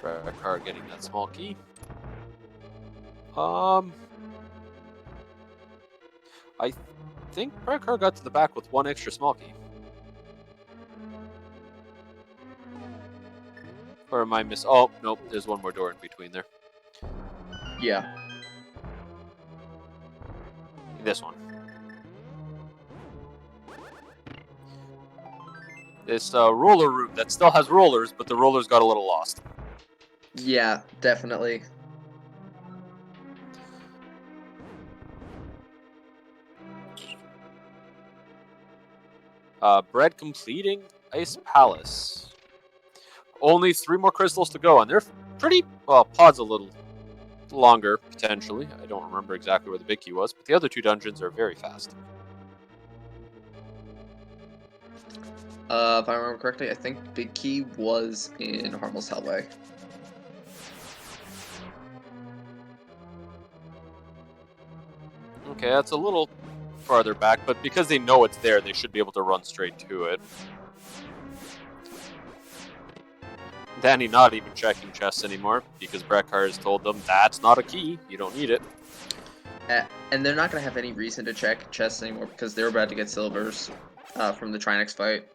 Brackhar getting that small key. I think Brackhar got to the back with 1 extra small key. Or am I miss? Oh, nope, there's 1 more door in between there. Yeah. This one. This roller room that still has rollers, but the rollers got a little lost. Yeah, definitely. Bread completing Ice Palace. Only 3 more crystals to go, and they're pretty, well, Pod's a little longer, potentially. I don't remember exactly where the big key was, but the other 2 dungeons are very fast. If I remember correctly, I think Big Key was in Harmless Hellway. Okay, that's a little farther back, but because they know it's there, they should be able to run straight to it. Danny not even checking chests anymore because Brackhar has told them that's not a key. You don't need it. And they're not going to have any reason to check chests anymore because they're about to get silvers from the Trinex fight.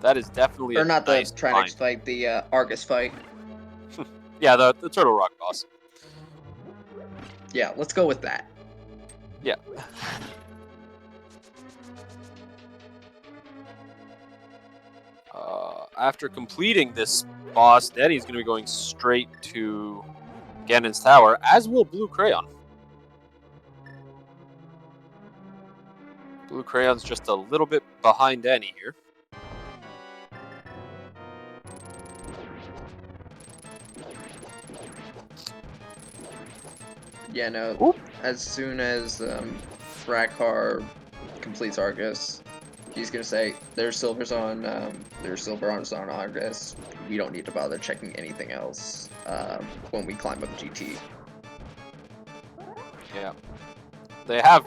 That is definitely or not nice the Trinex fight, the Argus fight. Yeah, the Turtle Rock boss. Yeah, let's go with that. Yeah. After completing this boss, Danny's going to be going straight to Ganon's Tower, as will Blue Crayon. Blue Crayon's just a little bit behind Danny here. Yeah, no. Oop. As soon as Brackhar completes Argus, he's gonna say, "There's silvers on. There's silver on Argus. We don't need to bother checking anything else when we climb up GT." Yeah. They have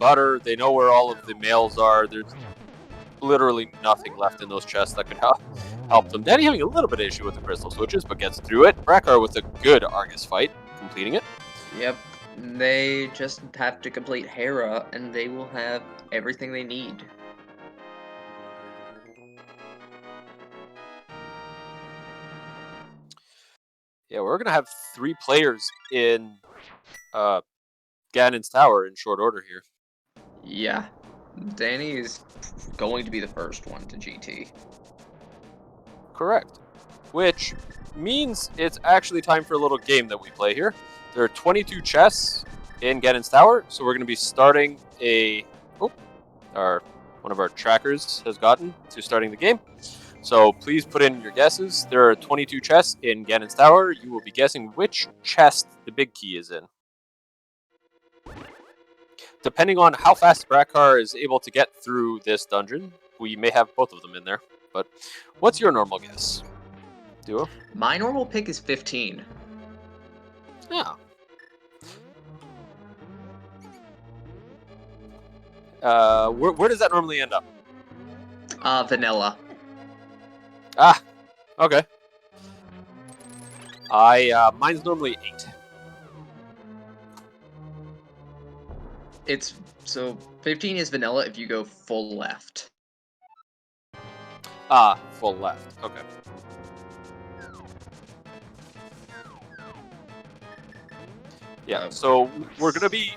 butter. They know where all of the mails are. There's literally nothing left in those chests that could help them. Danny having a little bit of issue with the crystal switches, but gets through it. Brackhar with a good Argus fight, completing it. Yep. They just have to complete Hera, and they will have everything they need. Yeah, we're gonna have 3 players in Ganon's Tower in short order here. Yeah. Danny is going to be the first one to GT. Correct. Which means it's actually time for a little game that we play here. There are 22 chests in Ganon's Tower, so we're going to be starting one of our trackers has gotten to starting the game. So please put in your guesses. There are 22 chests in Ganon's Tower. You will be guessing which chest the big key is in. Depending on how fast Brackhar is able to get through this dungeon, we may have both of them in there. But what's your normal guess? Duo? My normal pick is 15. Yeah. Where does that normally end up? Vanilla. Ah, okay. Mine's normally 8. So 15 is vanilla if you go full left. Ah, full left. Okay. Yeah, so we're gonna be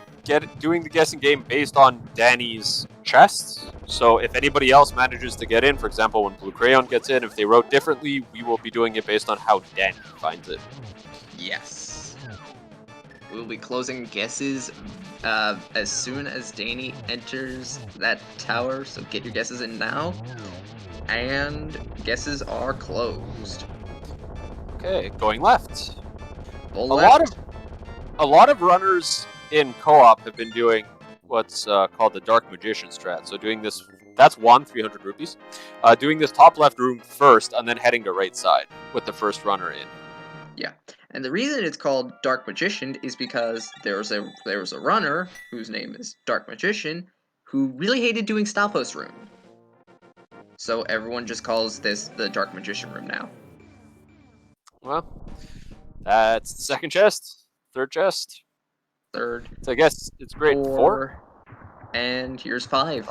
doing the guessing game based on Danny's chests. So if anybody else manages to get in, for example, when Blue Crayon gets in, if they wrote differently, we will be doing it based on how Danny finds it. Yes. We'll be closing guesses as soon as Danny enters that tower, so get your guesses in now. And guesses are closed. Okay, going left. Full left. A lot of runners in co-op have been doing what's called the Dark Magician strat. So doing this, that's 300 rupees. Doing this top left room first, and then heading to right side with the first runner in. Yeah, and the reason it's called Dark Magician is because there was a runner whose name is Dark Magician who really hated doing Stalfos room. So everyone just calls this the Dark Magician room now. Well, that's the second chest, third chest. Third. So I guess it's great. 4. And here's 5.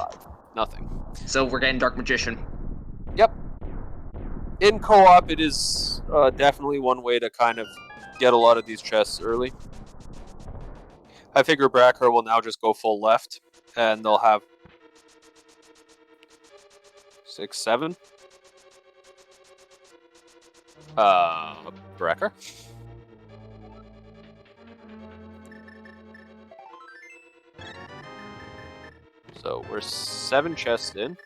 Nothing. So we're getting Dark Magician. Yep. In co-op, it is definitely one way to kind of get a lot of these chests early. I figure Brackhar will now just go full left, and they'll have 6, 7. Brackhar? So we're 7 chests in.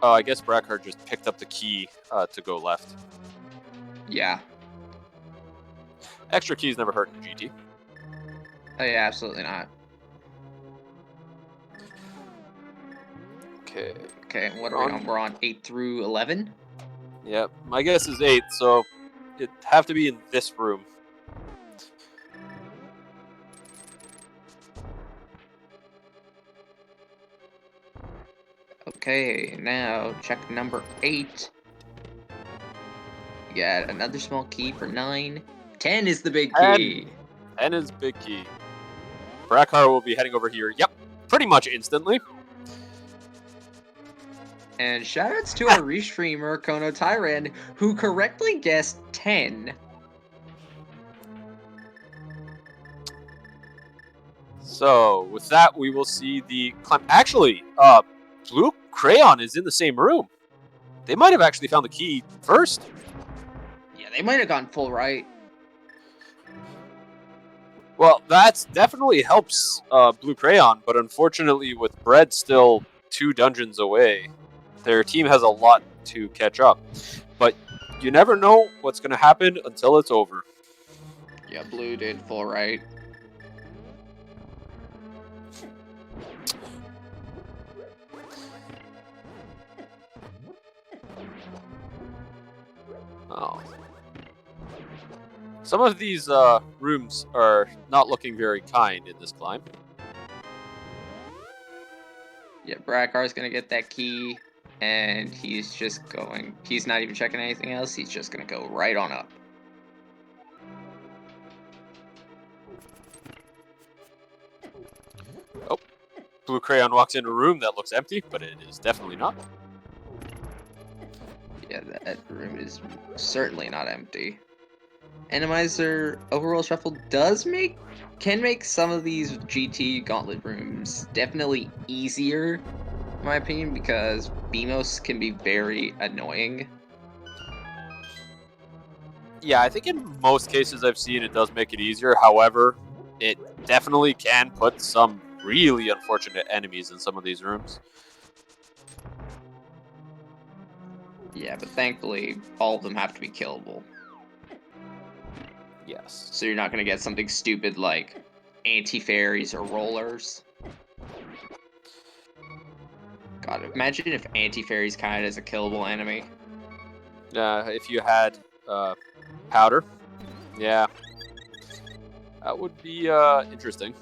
Oh, I guess Brackhar just picked up the key to go left. Yeah. Extra keys never hurt in GT. Oh, yeah, absolutely not. Okay. Okay, what are we on? We're on 8 through 11? Yep, my guess is 8, so it'd have to be in this room. Okay, now check number 8. We got another small key for 9. 10 is the big key. 10 is big key. Brackhar will be heading over here. Yep, pretty much instantly. And shoutouts to our restreamer, Kono Tyran, who correctly guessed 10. So, with that, we will see the climb. Actually, Blue Crayon is in the same room. They might have actually found the key first. Yeah, they might have gone full right. Well, that definitely helps Blue Crayon, but unfortunately, with Bread still 2 dungeons away, their team has a lot to catch up. But you never know what's going to happen until it's over. Yeah, Blue did full right. Oh. Some of these rooms are not looking very kind in this climb. Yeah, Brackhar's gonna get that key, and he's not even checking anything else, he's just gonna go right on up. Oh, Blue Crayon walks into a room that looks empty, but it is definitely not. Yeah, that room is certainly not empty. Randomizer Overworld Shuffle can make some of these GT Gauntlet rooms definitely easier, in my opinion, because BMOS can be very annoying. Yeah, I think in most cases I've seen it does make it easier. However, it definitely can put some really unfortunate enemies in some of these rooms. Yeah, but thankfully, all of them have to be killable. Yes. So you're not going to get something stupid like anti-fairies or rollers. God, imagine if anti-fairies counted as a killable enemy. If you had powder, yeah, that would be interesting.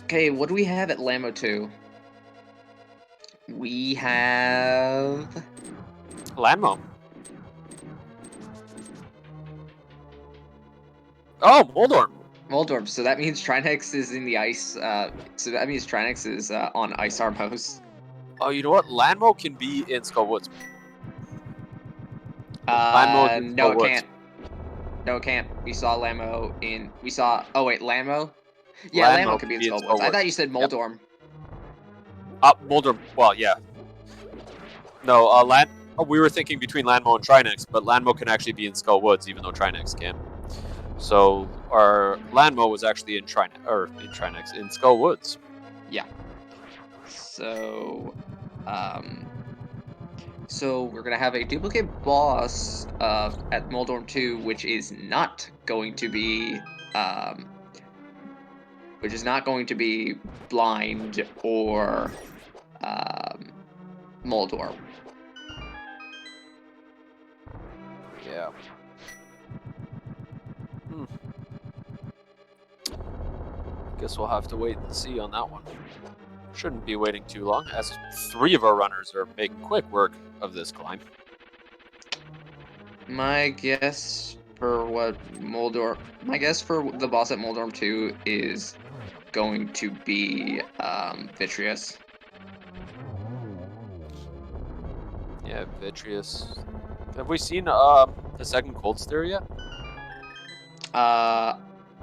Okay, what do we have at Lamo 2? We have... Landmo. Oh, Moldorm. Moldorm, so that means Trinex is in the ice, so that means Trinex is on Ice Armos. Oh, you know what? Landmo can be in Skull Woods. Landmo is in No, Skull it Woods. can't. No, it can't. We saw Lamo in... We saw... Oh, wait, Lamo? Yeah, Lamo could be in Skull Woods. I thought you said Moldorm. Yep. Moldorm. Well, yeah. No, we were thinking between Landmo and Trinex, but Landmo can actually be in Skull Woods, even though Trinex can. So our Landmo was actually in Trinex, in Skull Woods. Yeah. So, so we're gonna have a duplicate boss at Moldorm 2, which is not going to be blind or Moldorm. Yeah. Guess we'll have to wait and see on that one. Shouldn't be waiting too long, as 3 of our runners are making quick work of this climb. My guess for the boss at Moldorm 2 is going to be Vitreous. Yeah, Vitreous. Have we seen the second Cold Stare yet?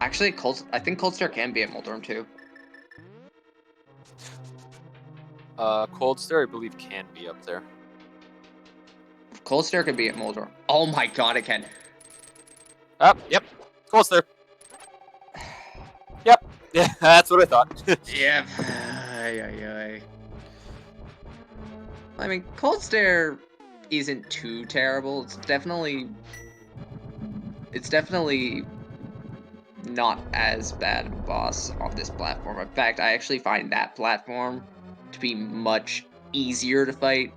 Actually, I think Cold Stare can be at Moldorm 2. Cold Stare, I believe, can be up there. Cold Stare could be at Moldorm. Oh my god, it can. Yep. Cold Stare. Yep. Yeah, that's what I thought. Yep. I mean, Cold Stare isn't too terrible. It's definitely not as bad of a boss on this platform. In fact, I actually find that platform to be much easier to fight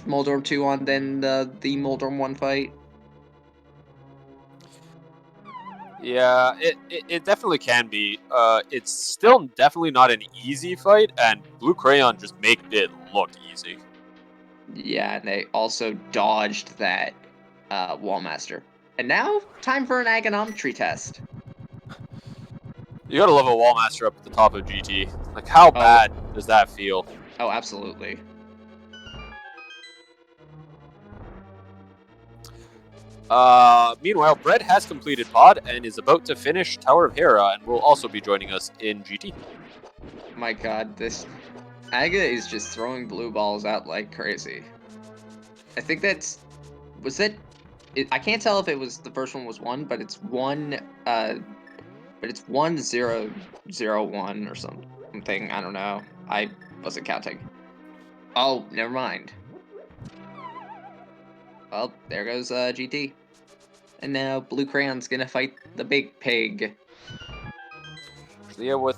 Moldorm 2 on than the Moldorm 1 fight. Yeah, it definitely can be. It's still definitely not an easy fight, and Blue Crayon just made it look easy. Yeah, and they also dodged that Wallmaster. And now, time for an agonometry test. You gotta love a Wallmaster up at the top of GT. Like, how bad does that feel? Oh, absolutely. Meanwhile, Brett has completed Pod and is about to finish Tower of Hera and will also be joining us in GT. My god, this Aga is just throwing blue balls out like crazy. I think that's... Was that... I can't tell if it was the first one was 1, but it's 1... but it's 1001 or something. I don't know. I wasn't counting. Oh, never mind. Well, there goes GT. And now Blue Crayon's gonna fight the big pig. Yeah, with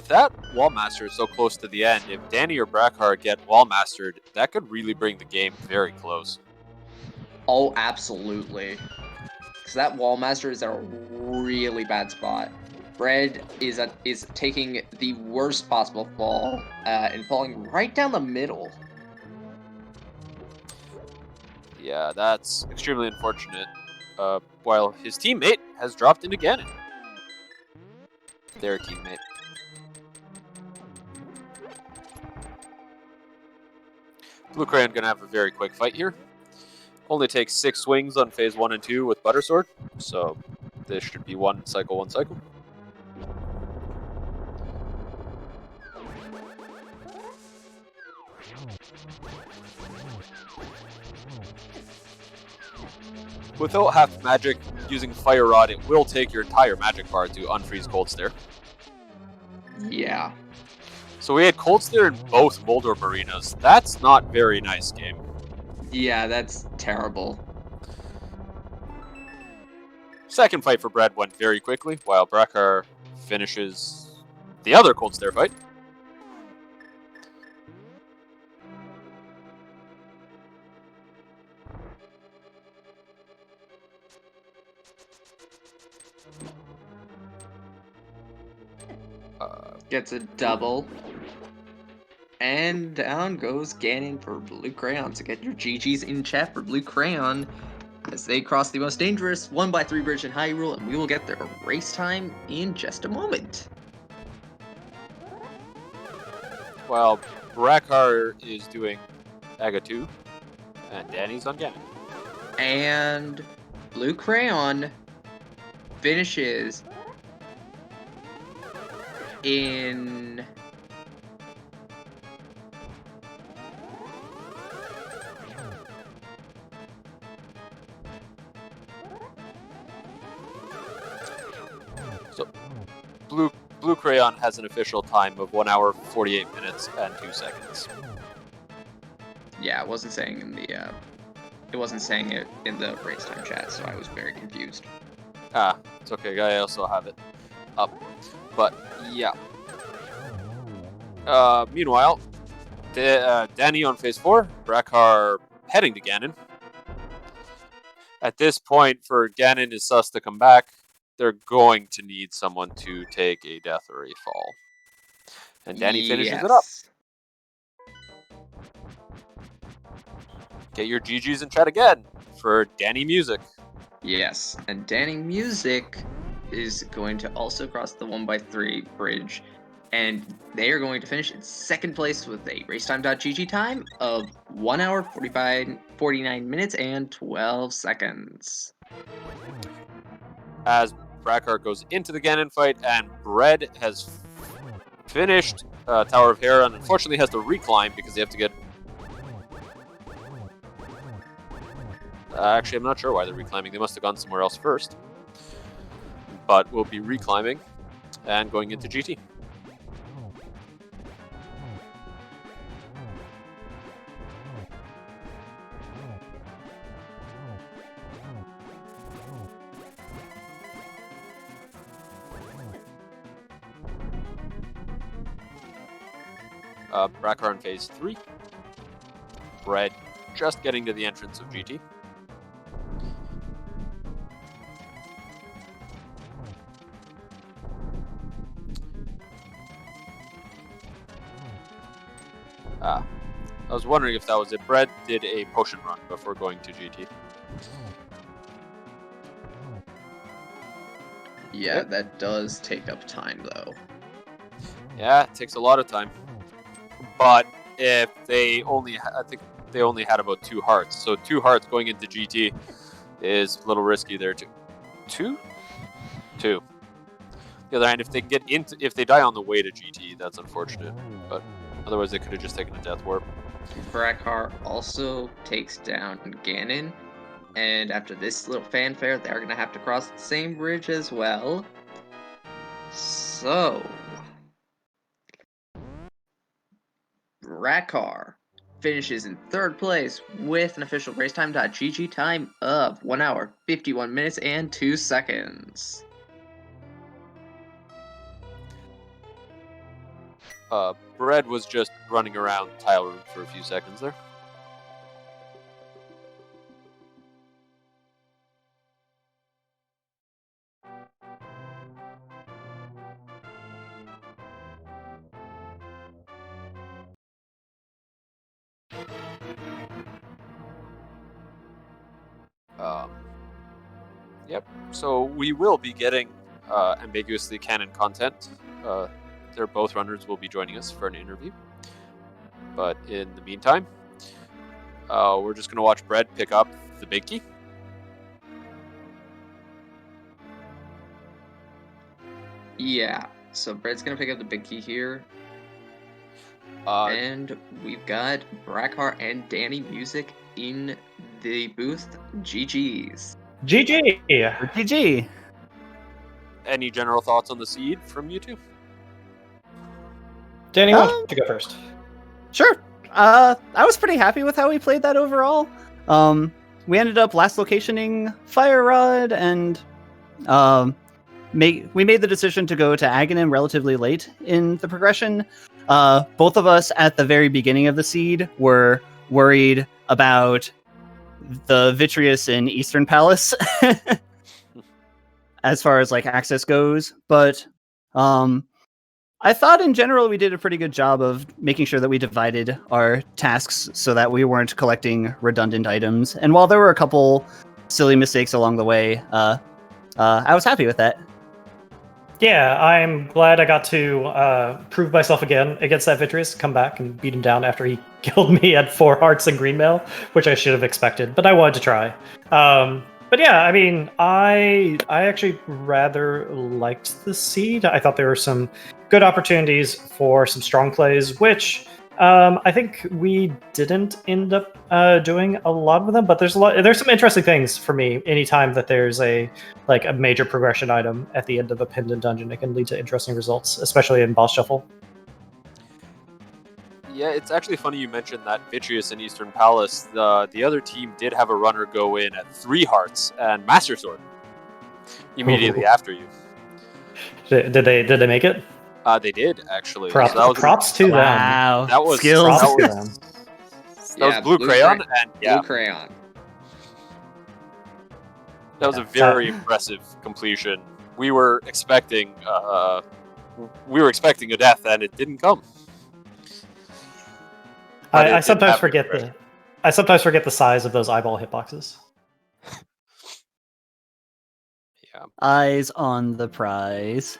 that Wallmaster so close to the end, if Danny or Brackhar get Wallmastered, that could really bring the game very close. Oh, absolutely. Because that Wallmaster is at a really bad spot. Bread is taking the worst possible fall and falling right down the middle. Yeah, that's extremely unfortunate. While his teammate has dropped into Ganon. Their teammate. Blue Crayon gonna have a very quick fight here. Only takes 6 swings on phase 1 and 2 with Butter Sword, so this should be one cycle. Without half magic, using Fire Rod, it will take your entire magic bar to unfreeze Cold Stare. Yeah. So we had Cold Stare in both Moldorm arenas. That's not very nice game. Yeah, that's terrible. Second fight for Brad went very quickly, while Brackhar finishes the other Cold Stare fight. Gets a double. And down goes Ganon for Blue Crayon. So get your GGs in chat for Blue Crayon as they cross the most dangerous 1x3 bridge in Hyrule, and we will get their race time in just a moment. While Brackhar is doing Aga 2, and Danny's on Ganon. And Blue Crayon finishes in... So, Blue Crayon has an official time of 1 hour, 48 minutes, and 2 seconds. Yeah, it wasn't saying in the it wasn't saying it in the race time chat, so I was very confused. It's okay. I also have it up, but yeah. Meanwhile, Danny on phase 4, Brackhar heading to Ganon. At this point, for Ganon is sus to come back, they're going to need someone to take a death or a fall. And Danny finishes it up. Get your GGs in chat again for Danny Music. Yes, and Danny Music is going to also cross the 1x3 bridge, and they are going to finish in second place with a racetime.gg time of 1 hour, 49 minutes, and 12 seconds. As Brackhar goes into the Ganon fight, and Bread has finished Tower of Hera, and unfortunately has to reclimb because they have to get... actually, I'm not sure why they're reclimbing. They must have gone somewhere else first. But we'll be reclimbing and going into GT. Brackhar in phase 3. Bread just getting to the entrance of GT. I was wondering if that was it. Bread did a potion run before going to GT. Yeah, yep. That does take up time, though. Yeah, it takes a lot of time. But if they only, I think they only had about 2 hearts. So 2 hearts going into GT is a little risky there too. 2? 2. The other hand, if they get into, if they die on the way to GT, that's unfortunate. But otherwise, they could have just taken a death warp. Brackhar also takes down Ganon, and after this little fanfare, they're gonna have to cross the same bridge as well. So, Brackhar finishes in third place with an official racetime.gg time of 1 hour, 51 minutes, and 2 seconds. Bread was just running around Tile Room for a few seconds there. Yep, so we will be getting ambiguously canon content. They're both runners will be joining us for an interview. But in the meantime, we're just going to watch Bread pick up the big key. Yeah, so Bread's going to pick up the big key here. And we've got Brackhar and Danny Music in the booth. GG's. GG! GG! Any general thoughts on the seed from you two? Danny, why don't you go first? Sure. I was pretty happy with how we played that overall. We ended up last locationing Fire Rod, and we made the decision to go to Aghanim relatively late in the progression. Both of us at the very beginning of the seed were worried about the Vitreous in Eastern Palace as far as like access goes, but I thought in general we did a pretty good job of making sure that we divided our tasks so that we weren't collecting redundant items. And while there were a couple silly mistakes along the way, I was happy with that. Yeah, I'm glad I got to prove myself again against that Vitreous, come back and beat him down after he killed me at 4 hearts and greenmail, which I should have expected, but I wanted to try. But yeah, I mean, I actually rather liked the seed. I thought there were some good opportunities for some strong plays, which I think we didn't end up doing a lot of them. But there's some interesting things for me. Anytime that there's a major progression item at the end of a pendant dungeon, it can lead to interesting results, especially in boss shuffle. Yeah, it's actually funny you mentioned that Vitreous in Eastern Palace. The other team did have a runner go in at 3 hearts and Master Sword immediately after you. Did they make it? They did actually. Props to them. Wow, that was skills. That was Blue Crayon, and Blue Crayon. That was a very impressive completion. We were expecting a death, and it didn't come. I sometimes forget the size of those eyeball hitboxes. Yeah. Eyes on the prize.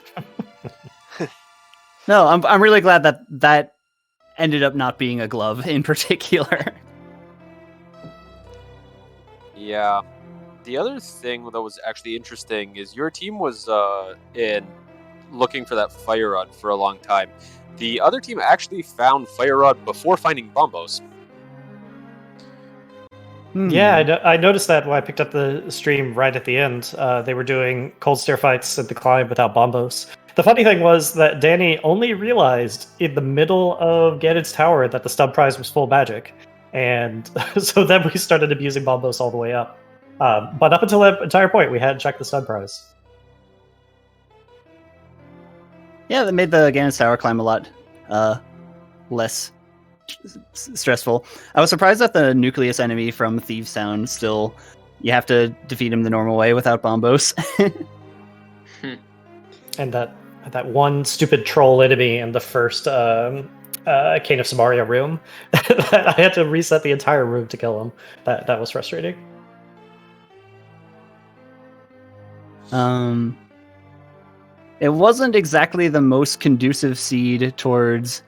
No, I'm really glad that ended up not being a glove in particular. Yeah. The other thing that was actually interesting is your team was in looking for that fire rod for a long time. The other team actually found fire rod before finding bombos. Yeah, I noticed that when I picked up the stream right at the end. They were doing cold stair fights at the climb without bombos. The funny thing was that Danny only realized in the middle of Ganon's tower that the stub prize was full magic. And so then we started abusing bombos all the way up. But up until that entire point, we hadn't checked the stub prize. Yeah, that made the Ganon's tower climb a lot less stressful. I was surprised that the nucleus enemy from Thieves Town still, you have to defeat him the normal way without bombos. And that one stupid troll enemy in the first Cane of Samaria room, I had to reset the entire room to kill him. That was frustrating. It wasn't exactly the most conducive seed towards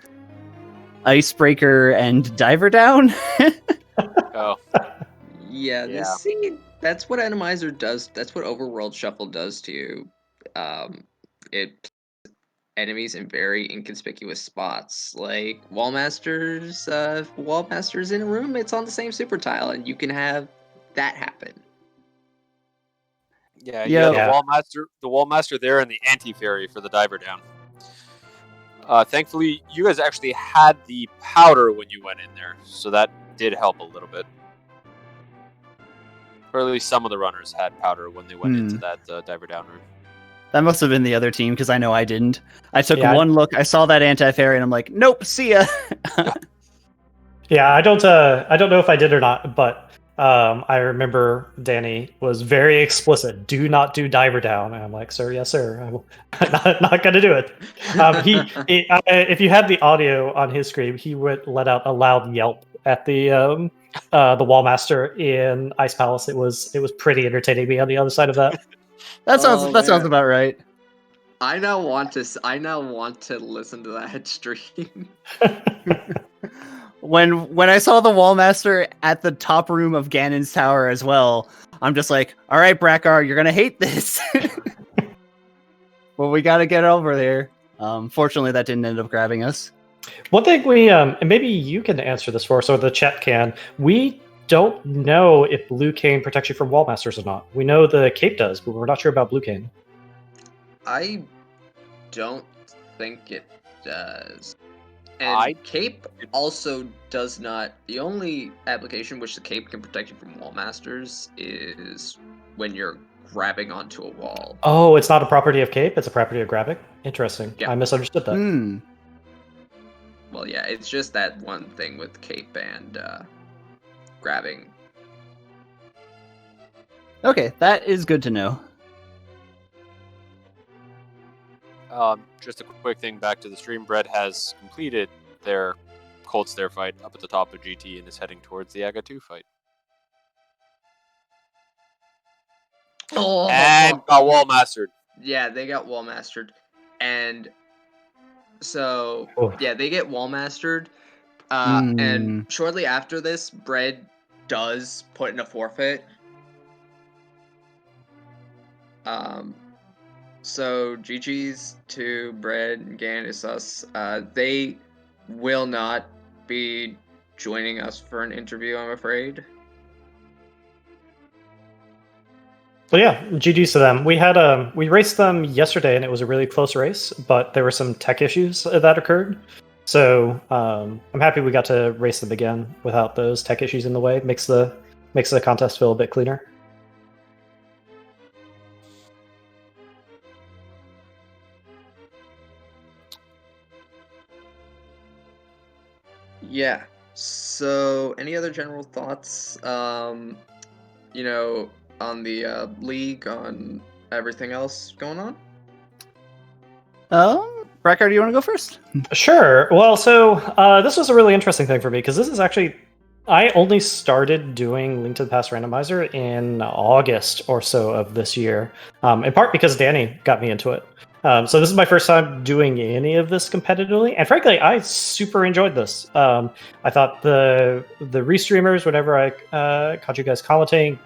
Icebreaker and Diver Down. Oh. Yeah, this seed, that's what Atomizer does. That's what Overworld Shuffle does to you. It enemies in very inconspicuous spots, like Wallmasters. Wallmasters in a room, it's on the same super tile, and you can have that happen. Yeah, the Wallmaster there and the Anti-Fairy for the Diver Down. Thankfully, you guys actually had the powder when you went in there, so that did help a little bit. Or at least some of the runners had powder when they went into that Diver Down room. That must have been the other team, because I know I didn't. I took one look, I saw that Anti-Fairy, and I'm like, nope, see ya! Yeah, I don't know if I did or not, but I remember Danny was very explicit. Do not do Diver Down. And I'm like, sir, yes, sir. I'm not going to do it. If you had the audio on his screen, he would let out a loud yelp at the Wallmaster in Ice Palace. It was pretty entertaining. Me on the other side of that. That sounds about right. I now want to listen to that stream. When I saw the Wallmaster at the top room of Ganon's tower as well, I'm just like, all right, Brackhar, you're gonna hate this. Well, we gotta get over there. Fortunately, that didn't end up grabbing us. One thing we, and maybe you can answer this for us, or the chat can, we don't know if Blue Cane protects you from Wallmasters or not. We know the cape does, but we're not sure about Blue Cane. I don't think it does. And Cape also does not. The only application which the Cape can protect you from wall masters is when you're grabbing onto a wall. Oh, it's not a property of Cape, it's a property of grabbing? Interesting. Yeah. I misunderstood that. Well, yeah, it's just that one thing with Cape and grabbing. Okay, that is good to know. Just a quick thing back to the stream. Bread has completed their Cold Stare fight up at the top of GT and is heading towards the Aga 2 fight. Oh, and got wall mastered. Yeah, they got wall mastered. And so, yeah, they get wall mastered. And shortly after this, Bread does put in a forfeit. So GG's to Bread and Ganusus. They will not be joining us for an interview, I'm afraid. But yeah, GG's to them. We raced them yesterday, and it was a really close race, but there were some tech issues that occurred. So I'm happy we got to race them again without those tech issues in the way. Makes the contest feel a bit cleaner. Yeah. So, any other general thoughts? On the league, on everything else going on? Brackhar, do you want to go first? Sure. Well, so this was a really interesting thing for me because this is actually I only started doing Link to the Past randomizer in August or so of this year, in part because Danny got me into it. So this is my first time doing any of this competitively, and frankly, I super enjoyed this. I thought the restreamers, whenever I caught you guys commenting,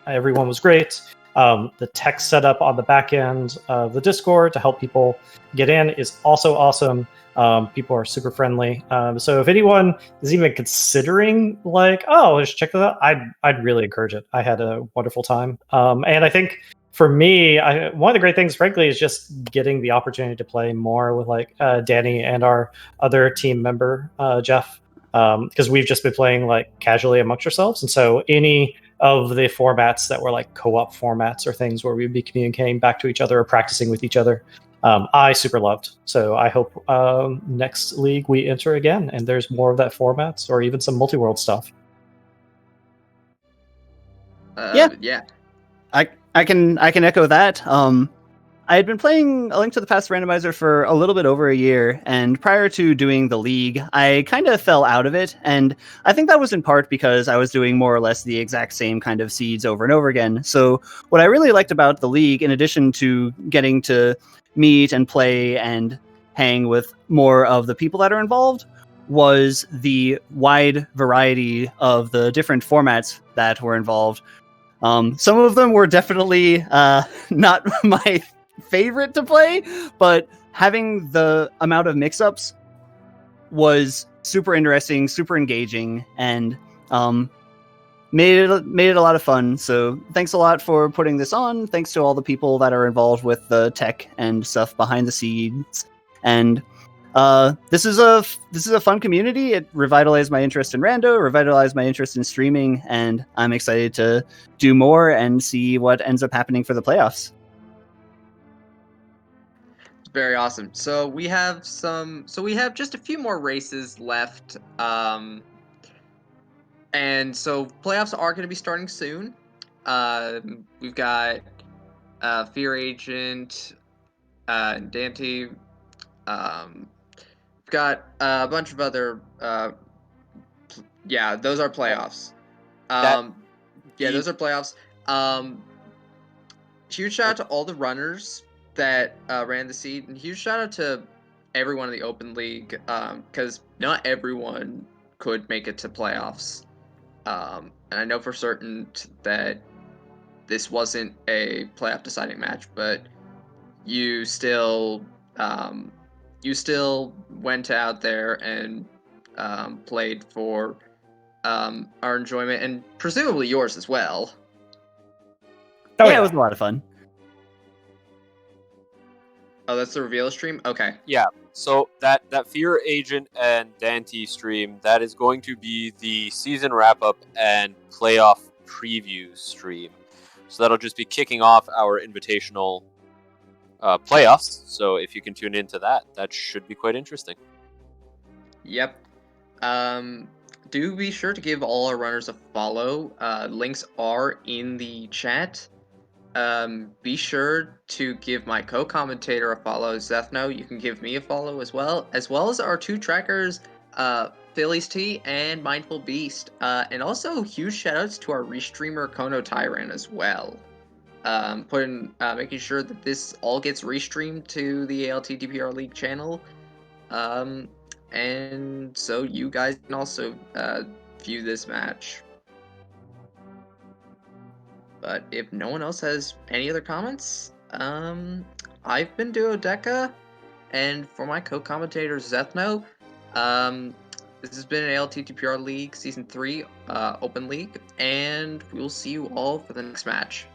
everyone was great. The tech setup on the back end of the Discord to help people get in is also awesome. People are super friendly. So if anyone is even considering let's check that out, I'd really encourage it. I had a wonderful time. And I think for me, one of the great things, frankly, is just getting the opportunity to play more with Danny and our other team member, Jeff, because we've just been playing casually amongst ourselves. And so any of the formats that were co-op formats or things where we'd be communicating back to each other or practicing with each other, I super loved. So I hope next league we enter again and there's more of that formats or even some multi-world stuff. Yeah. I can echo that. I had been playing A Link to the Past randomizer for a little bit over a year, and prior to doing the league, I kind of fell out of it, and I think that was in part because I was doing more or less the exact same kind of seeds over and over again. So what I really liked about the league, in addition to getting to meet and play and hang with more of the people that are involved, was the wide variety of the different formats that were involved. Some of them were definitely not my favorite to play, but having the amount of mix-ups was super interesting, super engaging, and made it a lot of fun. So thanks a lot for putting this on. Thanks to all the people that are involved with the tech and stuff behind the scenes. And this is a fun community. It revitalized my interest in rando, revitalized my interest in streaming, and I'm excited to do more and see what ends up happening for the playoffs. Very awesome. So we have just a few more races left. And so playoffs are going to be starting soon. We've got Fear Agent, Dante. We've got a bunch of other. Those are playoffs. Those are playoffs. Huge shout out to all the runners that ran the seed, and huge shout out to everyone in the open league, because not everyone could make it to playoffs. And I know for certain that this wasn't a playoff deciding match, but you still went out there and played for our enjoyment and presumably yours as well. It was a lot of fun. Oh, that's the reveal stream? Okay. Yeah. So that Fear Agent and Dante stream, that is going to be the season wrap up and playoff preview stream. So that'll just be kicking off our invitational playoffs. So if you can tune into that, that should be quite interesting. Yep. Do be sure to give all our runners a follow. Links are in the chat. Be sure to give my co-commentator a follow, Zethno. You can give me a follow as well as our two trackers, Philly's T and Mindful Beast. And also huge shoutouts to our restreamer Kono Tyrant as well. Making sure that this all gets restreamed to the ALTTPR League channel. And so you guys can also view this match. But if no one else has any other comments, I've been Duodeca, and for my co-commentator Zethno, this has been an ALTTPR League Season 3 Open League, and we'll see you all for the next match.